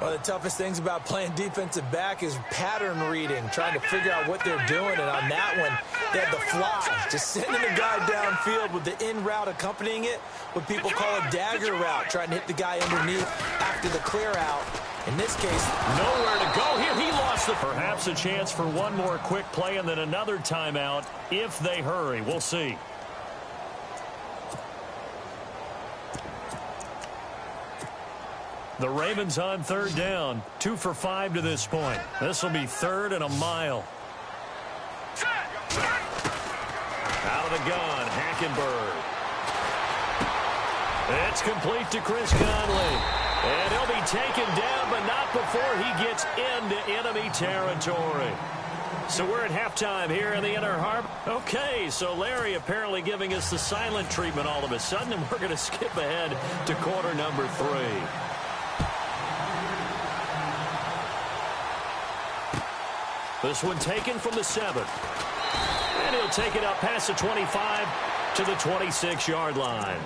One of the toughest things about playing defensive back is pattern reading, trying to figure out what they're doing. And on that one, they had the fly, just sending a guy downfield with the in route accompanying it, what people call a dagger route, trying to hit the guy underneath after the clear out. In this case, nowhere to go here. He lost the... Perhaps a chance for one more quick play and then another timeout if they hurry. We'll see. The Ravens on 3rd down. 2 for 5 to this point. This will be 3rd and a mile. Out of the gun, Hackenberg. It's complete to Chris Conley. And he'll be taken down, but not before he gets into enemy territory. So we're at halftime here in the Inner Harbor. Okay, so Larry apparently giving us the silent treatment all of a sudden, and we're going to skip ahead to quarter number 3. This one taken from the 7. And he'll take it up past the 25 to the 26-yard line.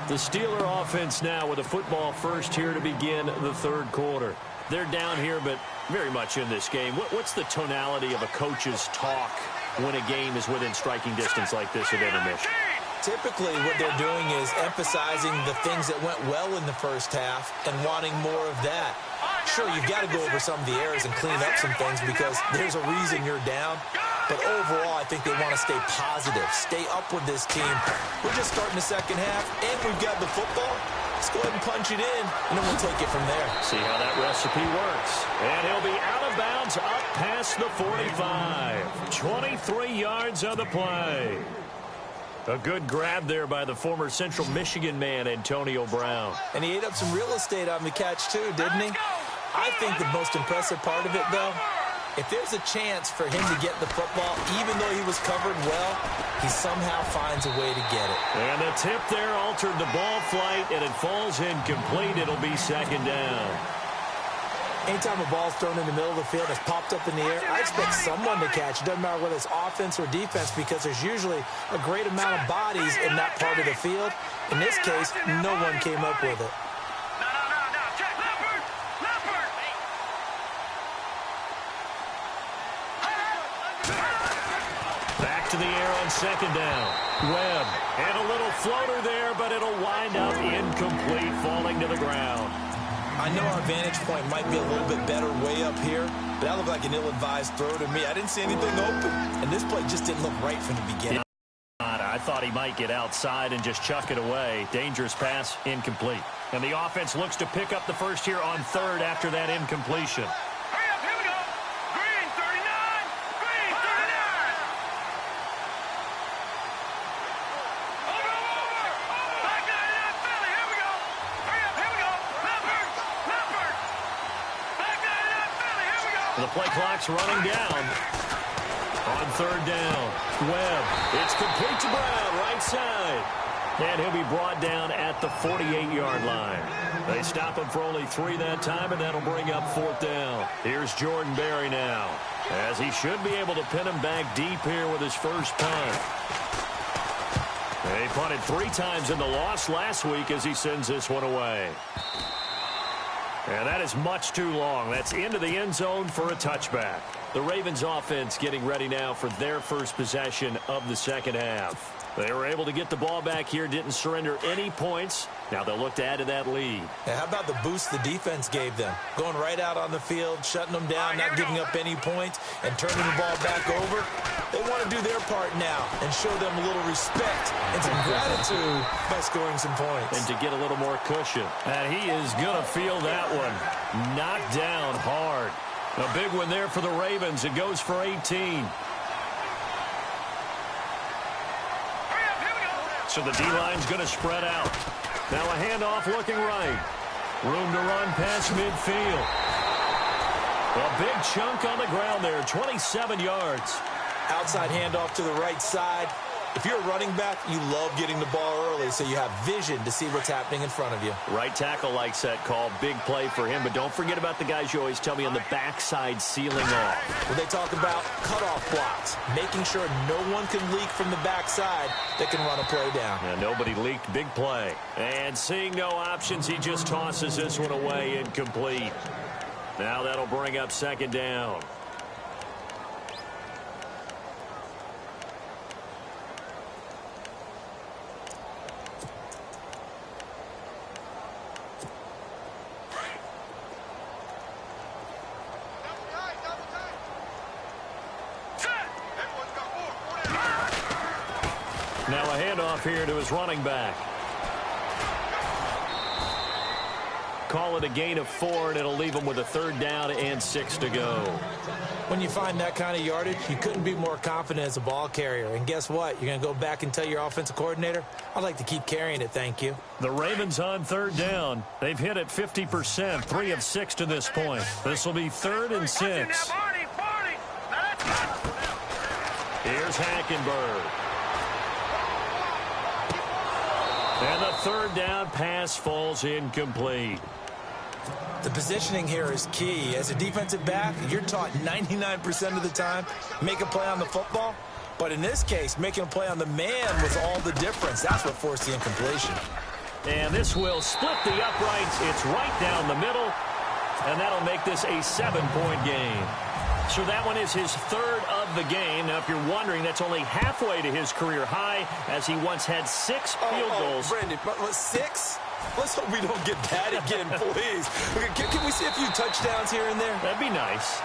The Steeler offense now with a football first here to begin the 3rd quarter. They're down here, but very much in this game. What's the tonality of a coach's talk when a game is within striking distance like this at intermission? Typically, what they're doing is emphasizing the things that went well in the first half and wanting more of that. Sure, you've got to go over some of the errors and clean up some things because there's a reason you're down. But overall, I think they want to stay positive, stay up with this team. We're just starting the second half, and we've got the football. Let's go ahead and punch it in, and then we'll take it from there. See how that recipe works. And he'll be out of bounds up past the 45. 23 yards on the play. A good grab there by the former Central Michigan man, Antonio Brown. And he ate up some real estate on the catch, too, didn't he? I think the most impressive part of it, though, if there's a chance for him to get the football, even though he was covered well, he somehow finds a way to get it. And the tip there altered the ball flight, and it falls incomplete. It'll be 2nd down. Anytime a ball's thrown in the middle of the field that's popped up in the air, I expect someone to catch. It doesn't matter whether it's offense or defense because there's usually a great amount of bodies in that part of the field. In this case, no one came up with it. Check. Leopard. Back to the air on second down. Webb. And a little floater there, but it'll wind up incomplete, falling to the ground. I know our vantage point might be a little bit better way up here, but that looked like an ill-advised throw to me. I didn't see anything open, and this play just didn't look right from the beginning. I thought he might get outside and just chuck it away. Dangerous pass, incomplete. And the offense looks to pick up the first here on third after that incompletion. Hurry up, here we go. Green 39. Green 39. Over. Back 99 Philly, here we go. Hurry up, here we go. Leopard. Back 99 Philly, here we go. The play clock's running down. On third down, Webb. It's complete to Brown, right side. And he'll be brought down at the 48-yard line. They stop him for only 3 that time, and that'll bring up fourth down. Here's Jordan Berry now, as he should be able to pin him back deep here with his first punt. They punted 3 times in the loss last week as he sends this one away. And that is much too long. That's into the end zone for a touchback. The Ravens offense getting ready now for their first possession of the second half. They were able to get the ball back here, didn't surrender any points. Now they'll look to add to that lead. And how about the boost the defense gave them? Going right out on the field, shutting them down, not giving up any points, and turning the ball back over. They want to do their part now and show them a little respect and some gratitude by scoring some points. And to get a little more cushion. And he is going to feel that one. Knocked down hard. A big one there for the Ravens. It goes for 18. So the D-line's going to spread out. Now a handoff looking right. Room to run past midfield. A big chunk on the ground there, 27 yards. Outside handoff to the right side. If you're a running back, you love getting the ball early so you have vision to see what's happening in front of you. Right tackle likes that call. Big play for him. But don't forget about the guys you always tell me on the backside sealing off. When they talk about cutoff blocks, making sure no one can leak from the backside that can run a play down. And nobody leaked. Big play. And seeing no options, he just tosses this one away incomplete. Now that'll bring up second down. Now a handoff here to his running back. Call it a gain of 4, and it'll leave him with a third down and 6 to go. When you find that kind of yardage, you couldn't be more confident as a ball carrier. And guess what? You're going to go back and tell your offensive coordinator, I'd like to keep carrying it, thank you. The Ravens on third down. They've hit it 50%, 3 of 6 to this point. This will be 3rd and 6. Here's Hackenberg. And the third down pass falls incomplete. The positioning here is key. As a defensive back, you're taught 99% of the time, make a play on the football. But in this case, making a play on the man was all the difference. That's what forced the incompletion. And this will split the uprights. It's right down the middle. And that'll make this a 7-point game. So that one is his 3rd of the game. Now, if you're wondering, that's only halfway to his career high, as he once had 6 field goals. Brandon, 6? Let's hope we don't get that again, please. Can we see a few touchdowns here and there? That'd be nice.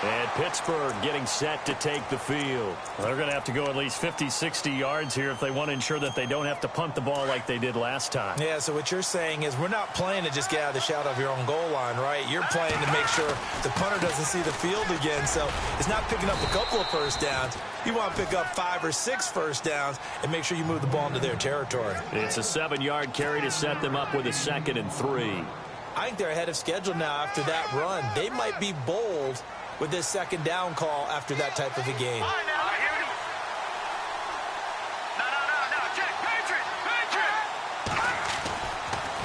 And Pittsburgh getting set to take the field. They're going to have to go at least 50, 60 yards here if they want to ensure that they don't have to punt the ball like they did last time. Yeah, so what you're saying is we're not playing to just get out of the shadow of your own goal line, right? You're playing to make sure the punter doesn't see the field again. So it's not picking up a couple of first downs. You want to pick up 5 or 6 first downs and make sure you move the ball into their territory. It's a 7-yard carry to set them up with a 2nd and 3. I think they're ahead of schedule now after that run. They might be bold with this 2nd down call after that type of a game.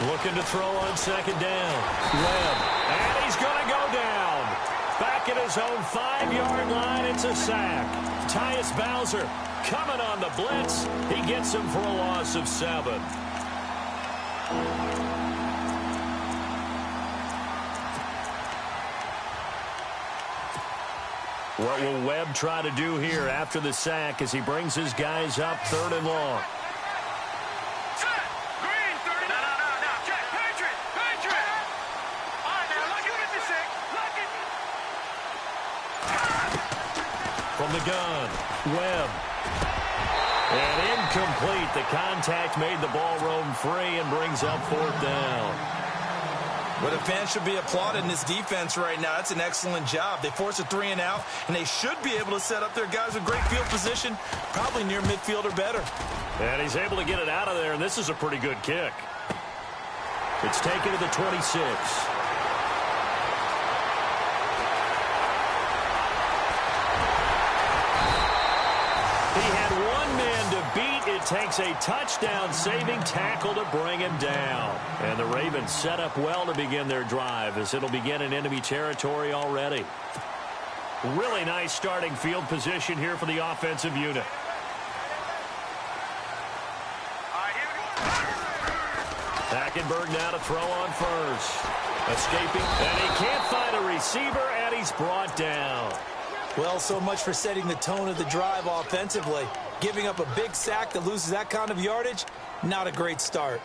Looking to throw on second down. Webb. And he's going to go down. Back at his own 5-yard line, it's a sack. Tyus Bowser coming on the blitz. He gets him for a loss of 7. What will Webb try to do here after the sack as he brings his guys up 3rd and long? Set. Green, 30. No. Check. Patriot. All right, now, lucky 56. Lucky. From the gun, Webb. And incomplete. The contact made the ball roam free and brings up 4th down. But the fans should be applauding this defense right now. That's an excellent job. They force a 3 and out, and they should be able to set up their guys with great field position, probably near midfield or better. And he's able to get it out of there, and this is a pretty good kick. It's taken to the 26. He had one man to beat. It takes a touchdown-saving tackle to bring him down. And the Ravens set up well to begin their drive as it'll begin in enemy territory already. Really nice starting field position here for the offensive unit. Hackenberg now to throw on first. Escaping, and he can't find a receiver, and he's brought down. Well, so much for setting the tone of the drive offensively. Giving up a big sack that loses that kind of yardage, not a great start.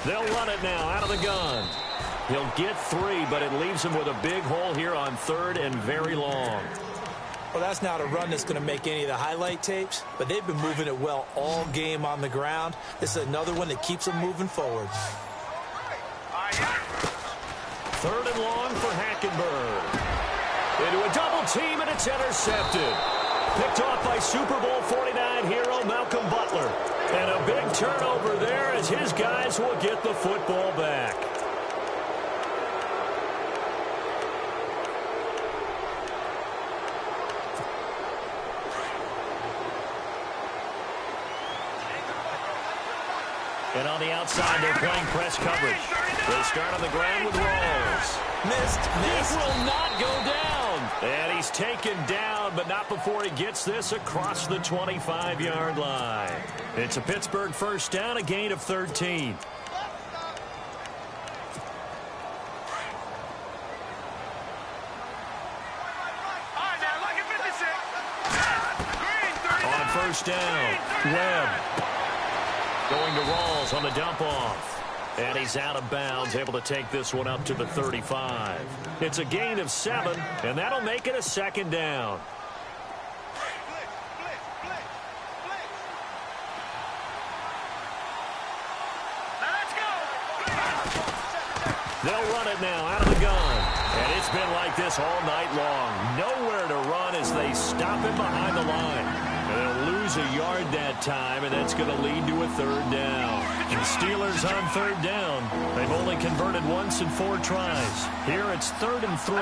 They'll run it now out of the gun. He'll get 3, but it leaves him with a big hole here on 3rd and very long. Well, that's not a run that's going to make any of the highlight tapes, but they've been moving it well all game on the ground. This is another one that keeps them moving forward. 3rd and long for Hackenberg. Into a double team, and it's intercepted. Picked off by Super Bowl 49 hero Malcolm Butler. And a big turnover there as his guys will get the football back. And on the outside, they're playing press coverage. They start on the ground with Rawls. Missed. This will not go down. And he's taken down, but not before he gets this across the 25-yard line. It's a Pittsburgh first down, a gain of 13. On first down, Webb. Going to Rawls on the dump-off. And he's out of bounds, able to take this one up to the 35. It's a gain of 7, and that'll make it a 2nd down. They'll run it now out of the gun. And it's been like this all night long. Nowhere to run as they stop him behind the line. And they'll lose a yard that time, and that's going to lead to a 3rd down. The Steelers on 3rd down. They've only converted once in 4 tries. Here it's 3rd and 3.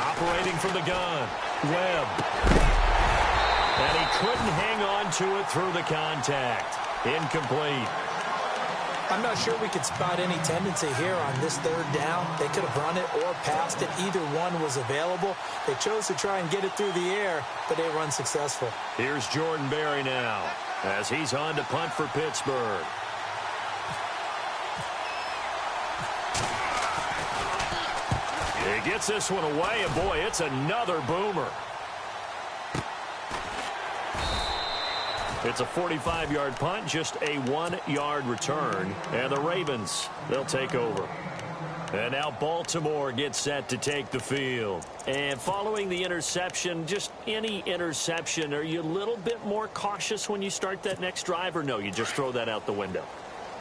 Operating from the gun, Webb. And he couldn't hang on to it through the contact. Incomplete. I'm not sure we could spot any tendency here on this 3rd down. They could have run it or passed it. Either one was available. They chose to try and get it through the air, but they were unsuccessful. Here's Jordan Berry now as he's on to punt for Pittsburgh. He gets this one away, and boy, it's another boomer. It's a 45-yard punt, just a 1-yard return. And the Ravens, they'll take over. And now Baltimore gets set to take the field. And following the interception, just any interception, are you a little bit more cautious when you start that next drive, or no, you just throw that out the window?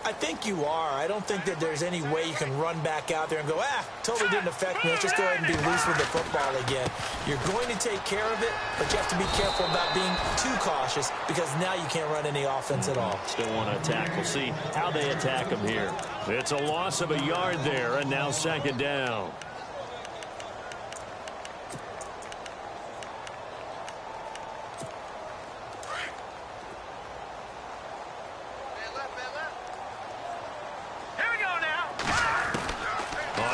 I think you are. I don't think that there's any way you can run back out there and go, totally didn't affect me. Let's just go ahead and be loose with the football again. You're going to take care of it, but you have to be careful about being too cautious because now you can't run any offense at all. Still want to attack. We'll see how they attack him here. It's a loss of a yard there, and now second down.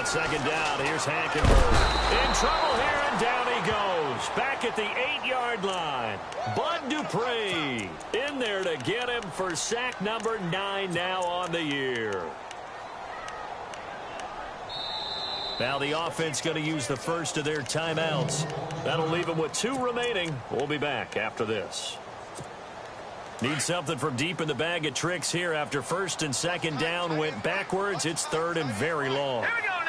Second down, here's Hackenberg. In trouble here, and down he goes. Back at the 8-yard line. Bud Dupree in there to get him for sack number 9 now on the year. Now the offense going to use the first of their timeouts. That'll leave them with 2 remaining. We'll be back after this. Need something from deep in the bag of tricks here after first and second down went backwards. It's third and very long. Here we go now.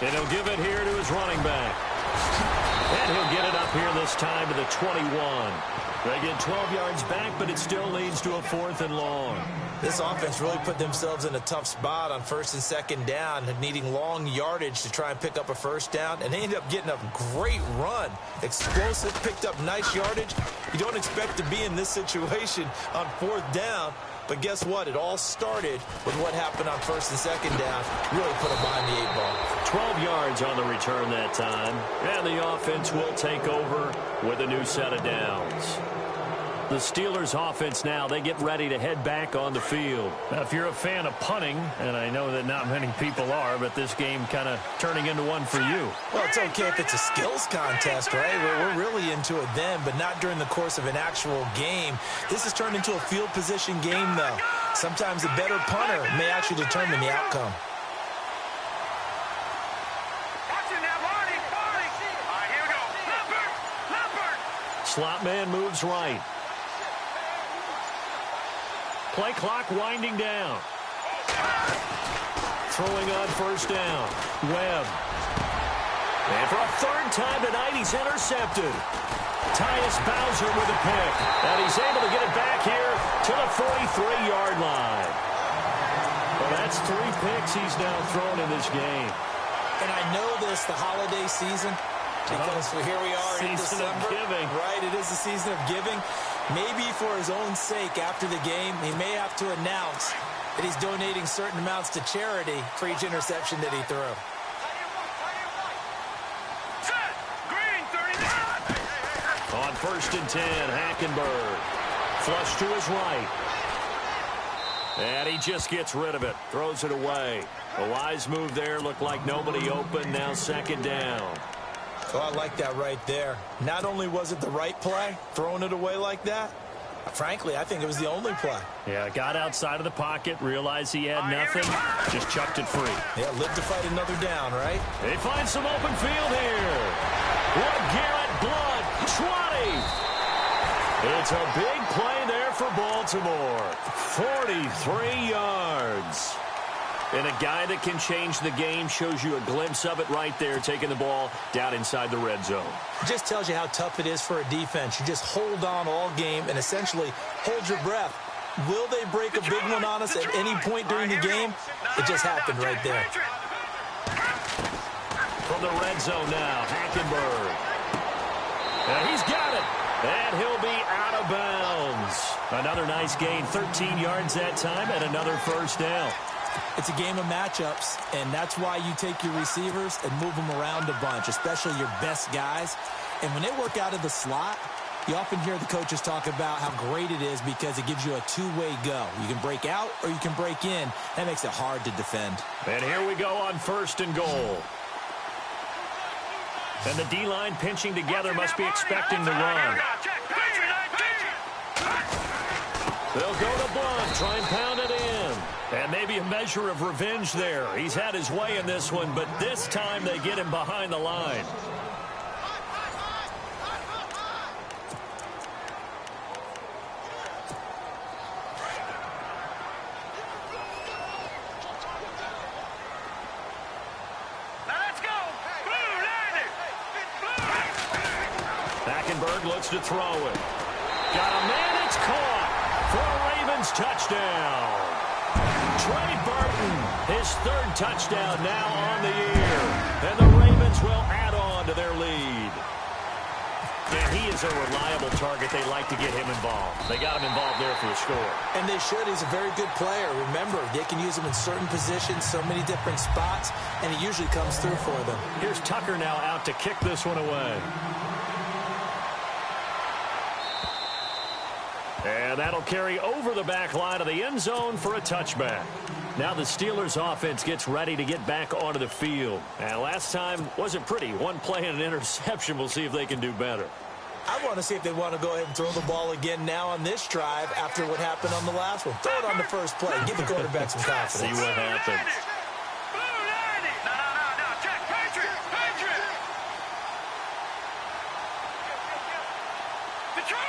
And he'll give it here to his running back. And he'll get it up here this time to the 21. They get 12 yards back, but it still leads to a 4th and long. This offense really put themselves in a tough spot on first and second down, needing long yardage to try and pick up a first down, and they ended up getting a great run. Explosive, picked up nice yardage. You don't expect to be in this situation on 4th down, but guess what? It all started with what happened on first and second down. Really put them behind the 8 ball. 12 yards on the return that time, and the offense will take over with a new set of downs. The Steelers offense now, they get ready to head back on the field. Now, if you're a fan of punting, and I know that not many people are, but this game kind of turning into one for you. Well, it's okay if it's a skills contest, right? We're really into it then, but not during the course of an actual game. This has turned into a field position game, though. Sometimes a better punter may actually determine the outcome. Slot man moves right. Play clock winding down. Throwing on first down. Webb. And for a 3rd time tonight, he's intercepted. Tyus Bowser with a pick. And he's able to get it back here to the 43-yard line. Well, that's 3 picks he's now thrown in this game. And I know this, the holiday season, because here we are in December. Season of giving. Right, it is the season of giving. Maybe for his own sake after the game, he may have to announce that he's donating certain amounts to charity for each interception that he threw. On first and 10, Hackenberg. Flush to his right. And he just gets rid of it. Throws it away. A wise move there. Looked like nobody open. Now second down. Oh, I like that right there. Not only was it the right play, throwing it away like that, frankly, I think it was the only play. Yeah, got outside of the pocket, realized he had nothing, just chucked it free. Yeah, live to fight another down, right? They find some open field here. LeGarrette Blount, 20. It's a big play there for Baltimore. 43 yards. And a guy that can change the game, shows you a glimpse of it right there, taking the ball down inside the red zone. It just tells you how tough it is for a defense. You just hold on all game and essentially hold your breath. Will they break a big one on us at any point during the game? It just happened right there. From the red zone now, Hackenberg. And he's got it. And he'll be out of bounds. Another nice gain, 13 yards that time, and another first down. It's a game of matchups, and that's why you take your receivers and move them around a bunch, especially your best guys. And when they work out of the slot, you often hear the coaches talk about how great it is because it gives you a two-way go. You can break out or you can break in. That makes it hard to defend. And here we go on first and goal. And the D-line pinching together must be expecting the run. They'll go to Blount, try and pound it in. And maybe a measure of revenge there. He's had his way in this one, but this time they get him behind the line. Hackenberg looks to throw it. Got a man, it's caught. for a Ravens touchdown. Trey Burton, his third touchdown now on the year. And the Ravens will add on to their lead. Yeah, he is a reliable target. They like to get him involved. They got him involved there for the score. And they should. He's a very good player. Remember, they can use him in certain positions, so many different spots, and he usually comes through for them. Here's Tucker now out to kick this one away. And that'll carry over the back line of the end zone for a touchback. Now the Steelers offense gets ready to get back onto the field. And last time wasn't pretty. One play and an interception. We'll see if they can do better. I want to see if they want to go ahead and throw the ball again now on this drive after what happened on the last one. Throw it on the first play. Give the quarterback some confidence. See what happens. No. Check. Patriot. Detroit.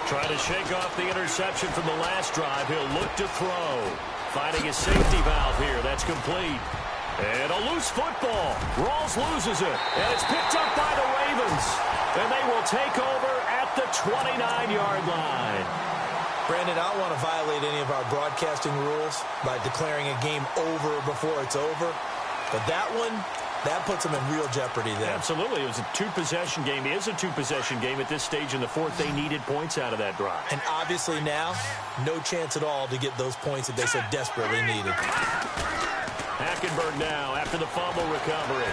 Trying to shake off the interception from the last drive. He'll look to throw. Finding his safety valve here. That's complete. And a loose football. Rawls loses it. And it's picked up by the Ravens. And they will take over at the 29-yard line. Brandon, I don't want to violate any of our broadcasting rules by declaring a game over before it's over. But that one, that puts them in real jeopardy there. Absolutely. It was a two-possession game. It is a two-possession game at this stage in the fourth. They needed points out of that drive. And obviously now, no chance at all to get those points that they so desperately needed. Hackenberg now after the fumble recovery.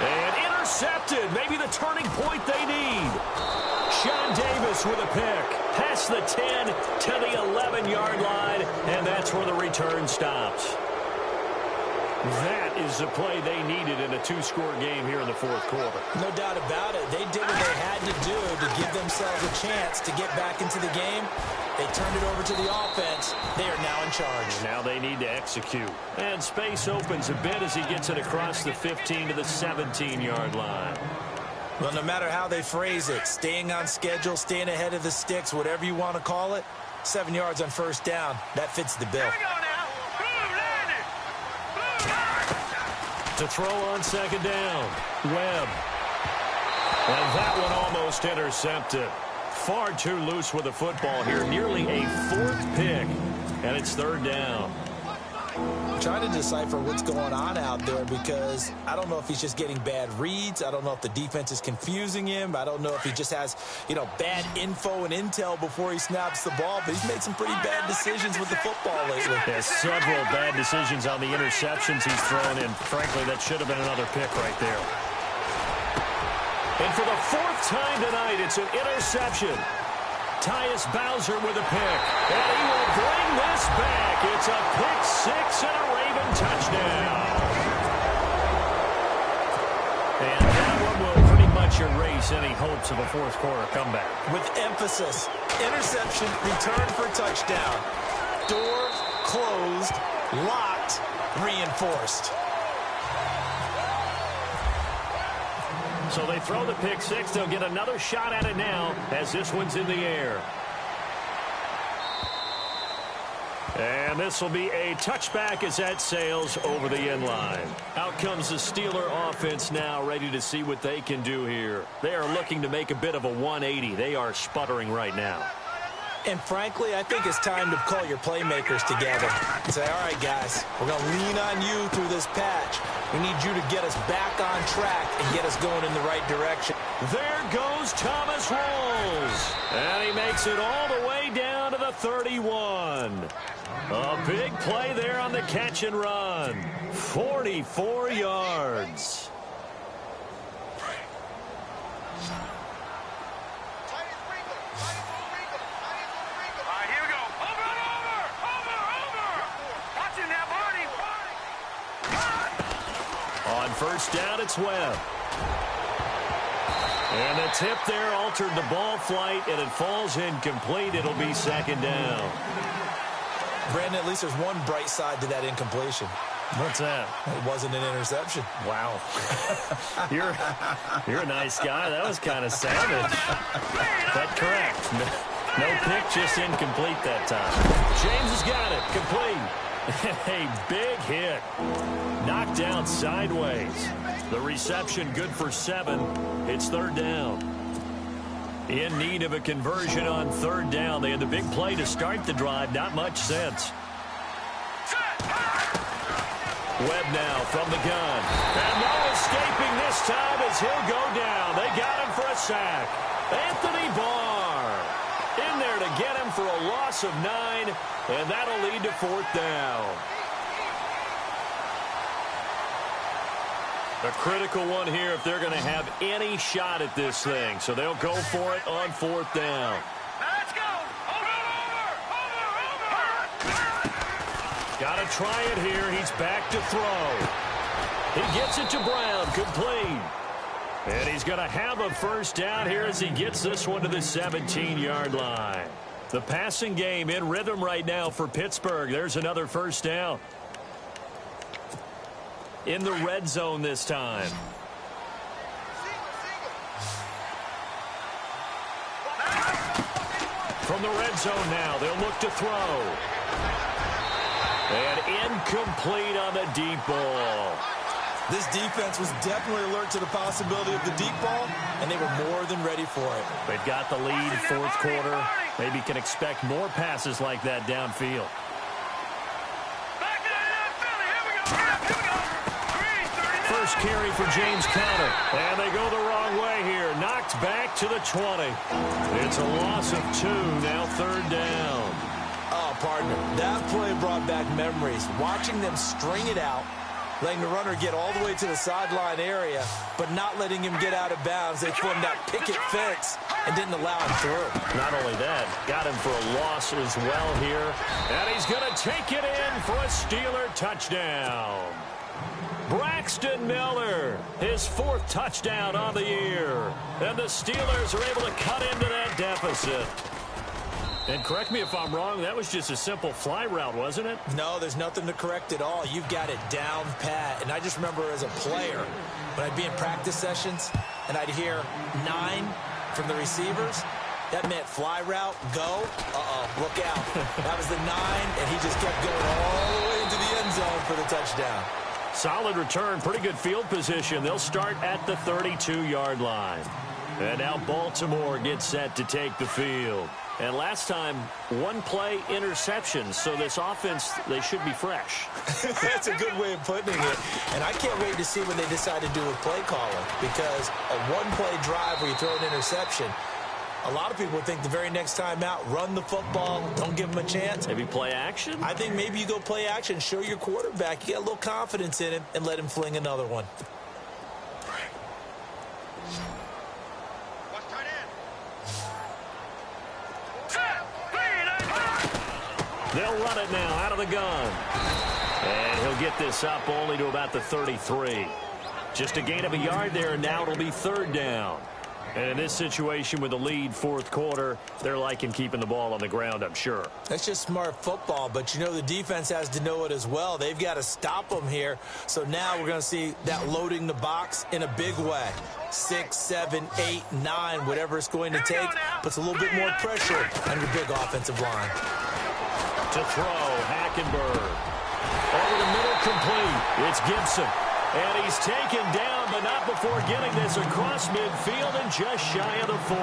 And intercepted. Maybe the turning point they need. Sean Davis with a pick. Past the 10 to the 11-yard line. And that's where the return stops. That is the play they needed in a two-score game here in the fourth quarter. No doubt about it. They did what they had to do to give themselves a chance to get back into the game. They turned it over to the offense. They are now in charge. Now they need to execute. And space opens a bit as he gets it across the 15 to the 17-yard line. Well, no matter how they phrase it, staying on schedule, staying ahead of the sticks, whatever you want to call it, 7 yards on first down, that fits the bill. To throw on second down, Webb. And that one almost intercepted. Far too loose with the football here. Nearly a fourth pick. And it's third down. I'm trying to decipher what's going on out there because I don't know if he's just getting bad reads. I don't know if the defense is confusing him. I don't know if he just has, bad info and intel before he snaps the ball. But he's made some pretty bad decisions with the football lately. Yeah, several bad decisions on the interceptions he's thrown in. Frankly, that should have been another pick right there. And for the fourth time tonight, it's an interception. Tyus Bowser with a pick. And he will bring this back. It's a pick six and a Raven touchdown. And that one will pretty much erase any hopes of a fourth quarter comeback. With emphasis, interception, return for a touchdown. Door closed, locked, reinforced. So they throw the pick six. They'll get another shot at it now as this one's in the air. And this will be a touchback as that sails over the end line. Out comes the Steeler offense now, ready to see what they can do here. They are looking to make a bit of a 180. They are sputtering right now. And frankly, I think it's time to call your playmakers together and say, all right, guys, we're going to lean on you through this patch. We need you to get us back on track and get us going in the right direction. There goes Thomas Rawls. And he makes it all the way down to the 31. A big play there on the catch and run. 44 yards. On first down, it's Webb. And the tip there altered the ball flight, and it falls incomplete. It'll be second down. Brandon, at least there's one bright side to that incompletion. What's that? It wasn't an interception. Wow. You're a nice guy. That was kind of savage. But correct. No pick, just incomplete that time. James has got it. Complete. A big hit. Knocked down sideways. The reception good for 7. It's third down. In need of a conversion on third down. They had the big play to start the drive. Not much sense. Webb now from the gun. And no escaping this time as he'll go down. They got him for a sack. Anthony Barr in there to get him for a loss of 9, and that'll lead to fourth down. A critical one here if they're going to have any shot at this thing. So they'll go for it on fourth down. Let's go. Over. Got to try it here. He's back to throw. He gets it to Brown. Complete. And he's going to have a first down here as he gets this one to the 17-yard line. The passing game in rhythm right now for Pittsburgh. There's another first down. In the red zone this time. From the red zone now, they'll look to throw. And incomplete on the deep ball. This defense was definitely alert to the possibility of the deep ball, and they were more than ready for it. They've got the lead fourth quarter. Maybe can expect more passes like that downfield. First carry for James Conner. And they go the wrong way here. Knocked back to the 20. It's a loss of 2. Now third down. Oh, partner, that play brought back memories. Watching them string it out, letting the runner get all the way to the sideline area, but not letting him get out of bounds. They formed that picket fence and didn't allow him through. Not only that, got him for a loss as well here. And he's going to take it in for a Steeler touchdown. Braxton Miller, his 4th touchdown on the year. And the Steelers are able to cut into that deficit. And correct me if I'm wrong, that was just a simple fly route, wasn't it? No, there's nothing to correct at all. You've got it down pat. And I just remember as a player, when I'd be in practice sessions and I'd hear 9 from the receivers, that meant fly route, go, look out. That was the 9, and he just kept going all the way into the end zone for the touchdown. Solid return, pretty good field position. They'll start at the 32-yard line. And now Baltimore gets set to take the field. And last time, 1 play interception. So this offense, they should be fresh. That's a good way of putting it. And I can't wait to see what they decide to do with play calling. Because a 1-play drive where you throw an interception, a lot of people think the very next time out, run the football, don't give him a chance. Maybe play action? I think maybe you go play action, show your quarterback, you get a little confidence in him, and let him fling another one. They'll run it now out of the gun. And he'll get this up only to about the 33. Just a gain of a yard there, and now it'll be third down. And in this situation with the lead fourth quarter, they're liking keeping the ball on the ground, I'm sure. That's just smart football, but you know the defense has to know it as well. They've got to stop them here. So now we're going to see that loading the box in a big way. 6, 7, 8, 9, whatever it's going to take, puts a little bit more pressure on your big offensive line. To throw, Hackenberg. Over the middle, complete. It's Gibson. And he's taken down, but not before getting this across midfield and just shy of the 40.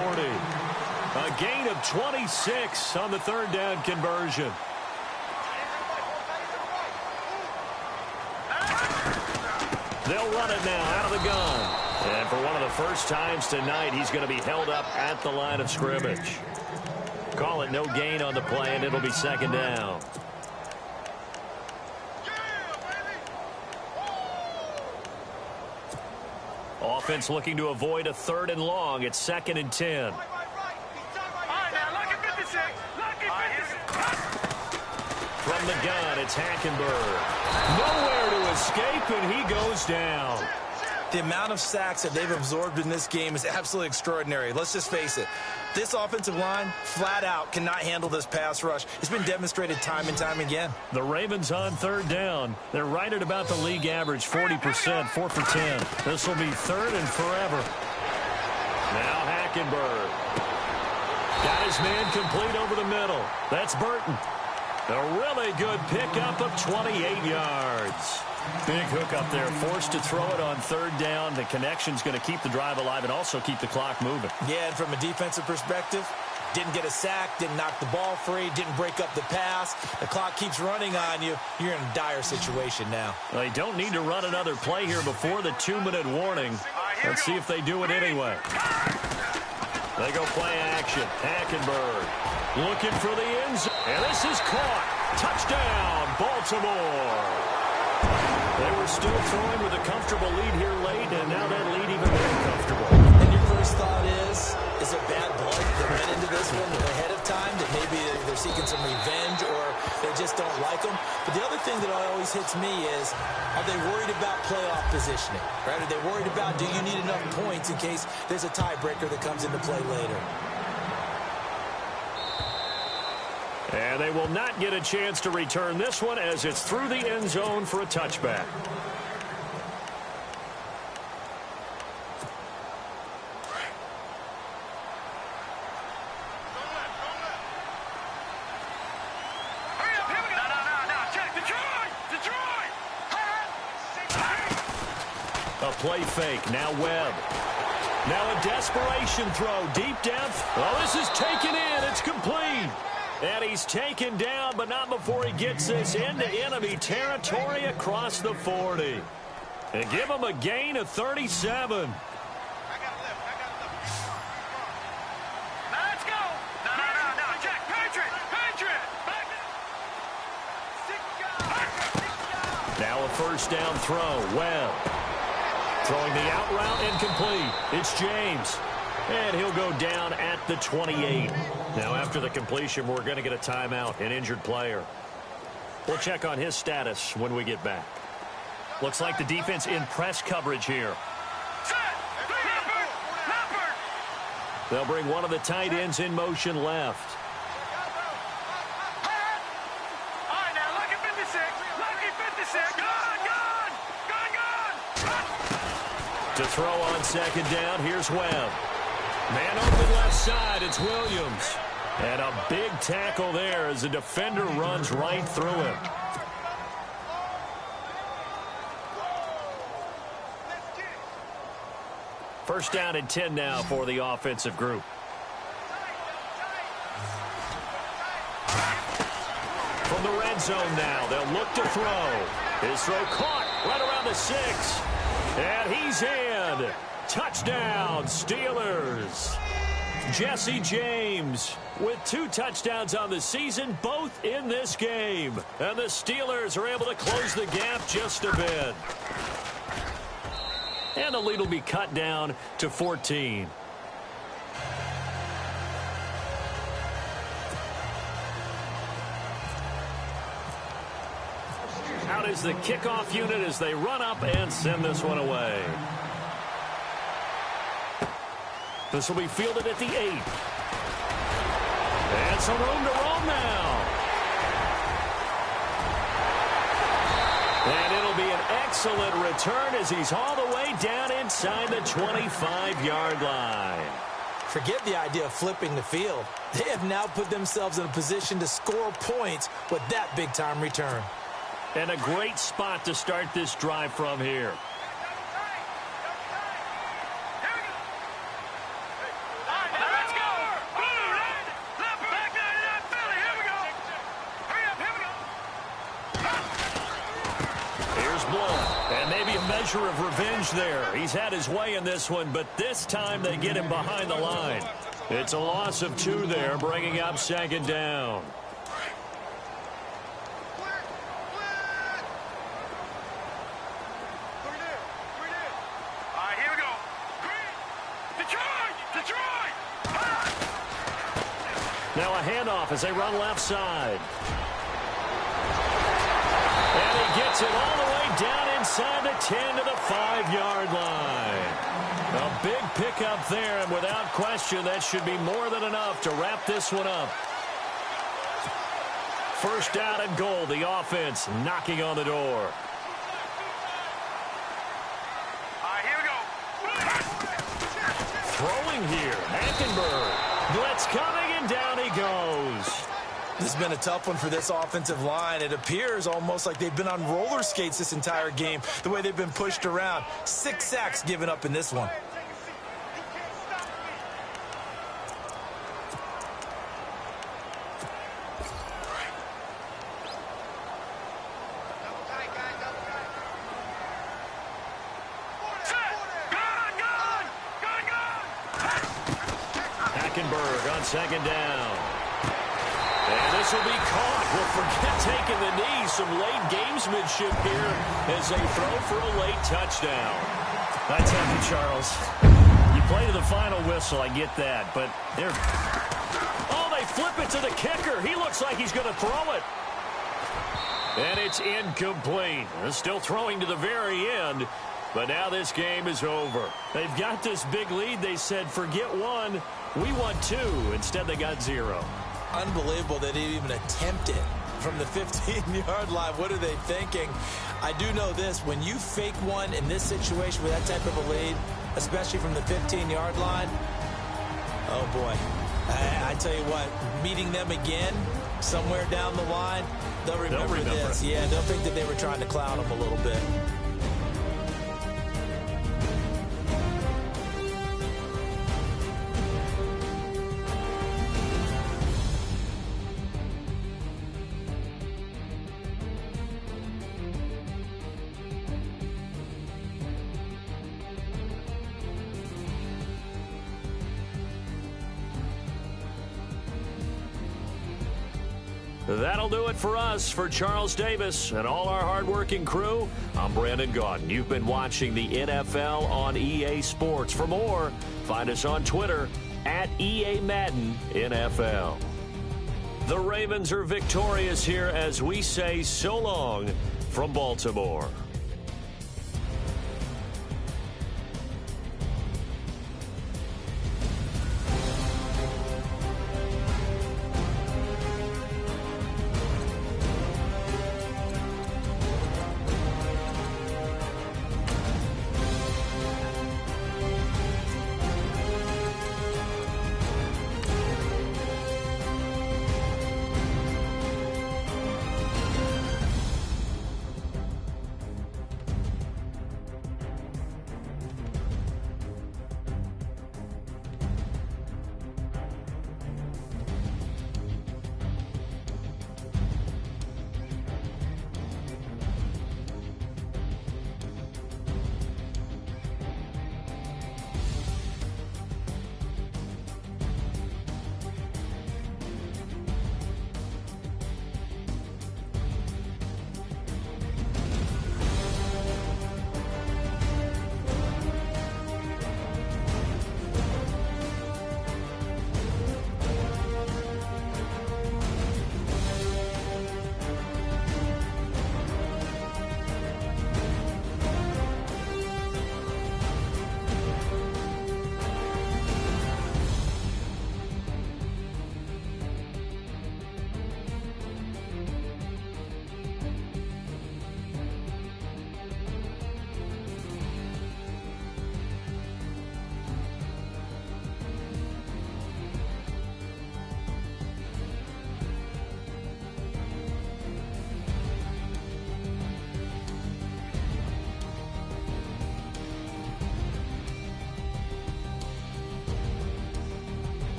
A gain of 26 on the third down conversion. They'll run it now out of the gun. And for one of the first times tonight, he's going to be held up at the line of scrimmage. Call it no gain on the play, and it'll be second down. Offense looking to avoid a 3rd and long. It's 2nd and 10. From the gun, it's Hackenberg. Nowhere to escape, and he goes down. The amount of sacks that they've absorbed in this game is absolutely extraordinary. Let's just face it. This offensive line, flat out, cannot handle this pass rush. It's been demonstrated time and time again. The Ravens on third down. They're right at about the league average, 40%, 4 for 10. This will be 3rd and forever. Now Hackenberg. Got his man complete over the middle. That's Burton. A really good pickup of 28 yards. Big hook up there, forced to throw it on third down. The connection's going to keep the drive alive and also keep the clock moving. Yeah, and from a defensive perspective, didn't get a sack, didn't knock the ball free, didn't break up the pass. The clock keeps running on you. You're in a dire situation now. They don't need to run another play here before the 2-minute warning. Let's see if they do it anyway. They go play action. Hackenberg looking for the end zone. And this is caught. Touchdown, Baltimore. They were still throwing with a comfortable lead here late, and now that lead even more comfortable. And your first thought is it bad blood that went into this one ahead of time, that maybe they're seeking some revenge or they just don't like them? But the other thing that always hits me is, are they worried about playoff positioning? Right? Are they worried about, do you need enough points in case there's a tiebreaker that comes into play later? And they will not get a chance to return this one as it's through the end zone for a touchback. A play fake, now Webb. Now a desperation throw, deep down. Oh, this is taken in, it's complete. And he's taken down, but not before he gets this into enemy territory across the 40. And give him a gain of 37. Let's go. No, Jack, Patriot. Now a first down throw, Webb. Throwing the out route incomplete. It's James. And he'll go down at the 28. Now after the completion, we're going to get a timeout, an injured player. We'll check on his status when we get back. Looks like the defense in press coverage here. They'll bring one of the tight ends in motion left. All right, now, lucky 56. Lucky 56. Gone. To throw on second down, here's Webb. Man open left side, it's Williams. And a big tackle there as the defender runs right through him. First down and 10 now for the offensive group. From the red zone now, they'll look to throw. His throw caught right around the 6. And he's in. Touchdown, Steelers. Jesse James with 2 touchdowns on the season, both in this game. And the Steelers are able to close the gap just a bit. And the lead will be cut down to 14. Out is the kickoff unit as they run up and send this one away. This will be fielded at the 8. And some room to roam now. And it'll be an excellent return as he's all the way down inside the 25-yard line. Forget the idea of flipping the field. They have now put themselves in a position to score points with that big-time return. And a great spot to start this drive from here. Measure of revenge there. He's had his way in this one, but this time they get him behind the line. It's a loss of 2 there, bringing up second down. All right, here we go. Detroit! Now a handoff as they run left side. And he gets it all the way down inside the 10 to the 5-yard line. A big pickup there, and without question, that should be more than enough to wrap this one up. First down and goal, the offense knocking on the door. All right, here we go. Throwing here, Hackenberg. Blitz coming, and down he goes. This has been a tough one for this offensive line. It appears almost like they've been on roller skates this entire game, the way they've been pushed around. 6 sacks given up in this one. On second down. And this will be caught. Well, forget taking the knee. Some late gamesmanship here as they throw for a late touchdown. I tell you, Charles, you play to the final whistle. I get that, but they're... Oh, they flip it to the kicker. He looks like he's going to throw it. And it's incomplete. They're still throwing to the very end. But now this game is over. They've got this big lead. They said, forget one. We want 2. Instead, they got 0. Unbelievable they didn't even attempt it from the 15-yard line. What are they thinking? I do know this. When you fake one in this situation with that type of a lead, especially from the 15-yard line, oh, boy. I tell you what, meeting them again somewhere down the line, they'll remember this. Yeah, they'll think that they were trying to clown them a little bit. That'll do it for us. For Charles Davis and all our hardworking crew, I'm Brandon Gaudin. You've been watching the NFL on EA Sports. For more, find us on Twitter at EA Madden NFL. The Ravens are victorious here as we say so long from Baltimore.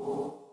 Ball.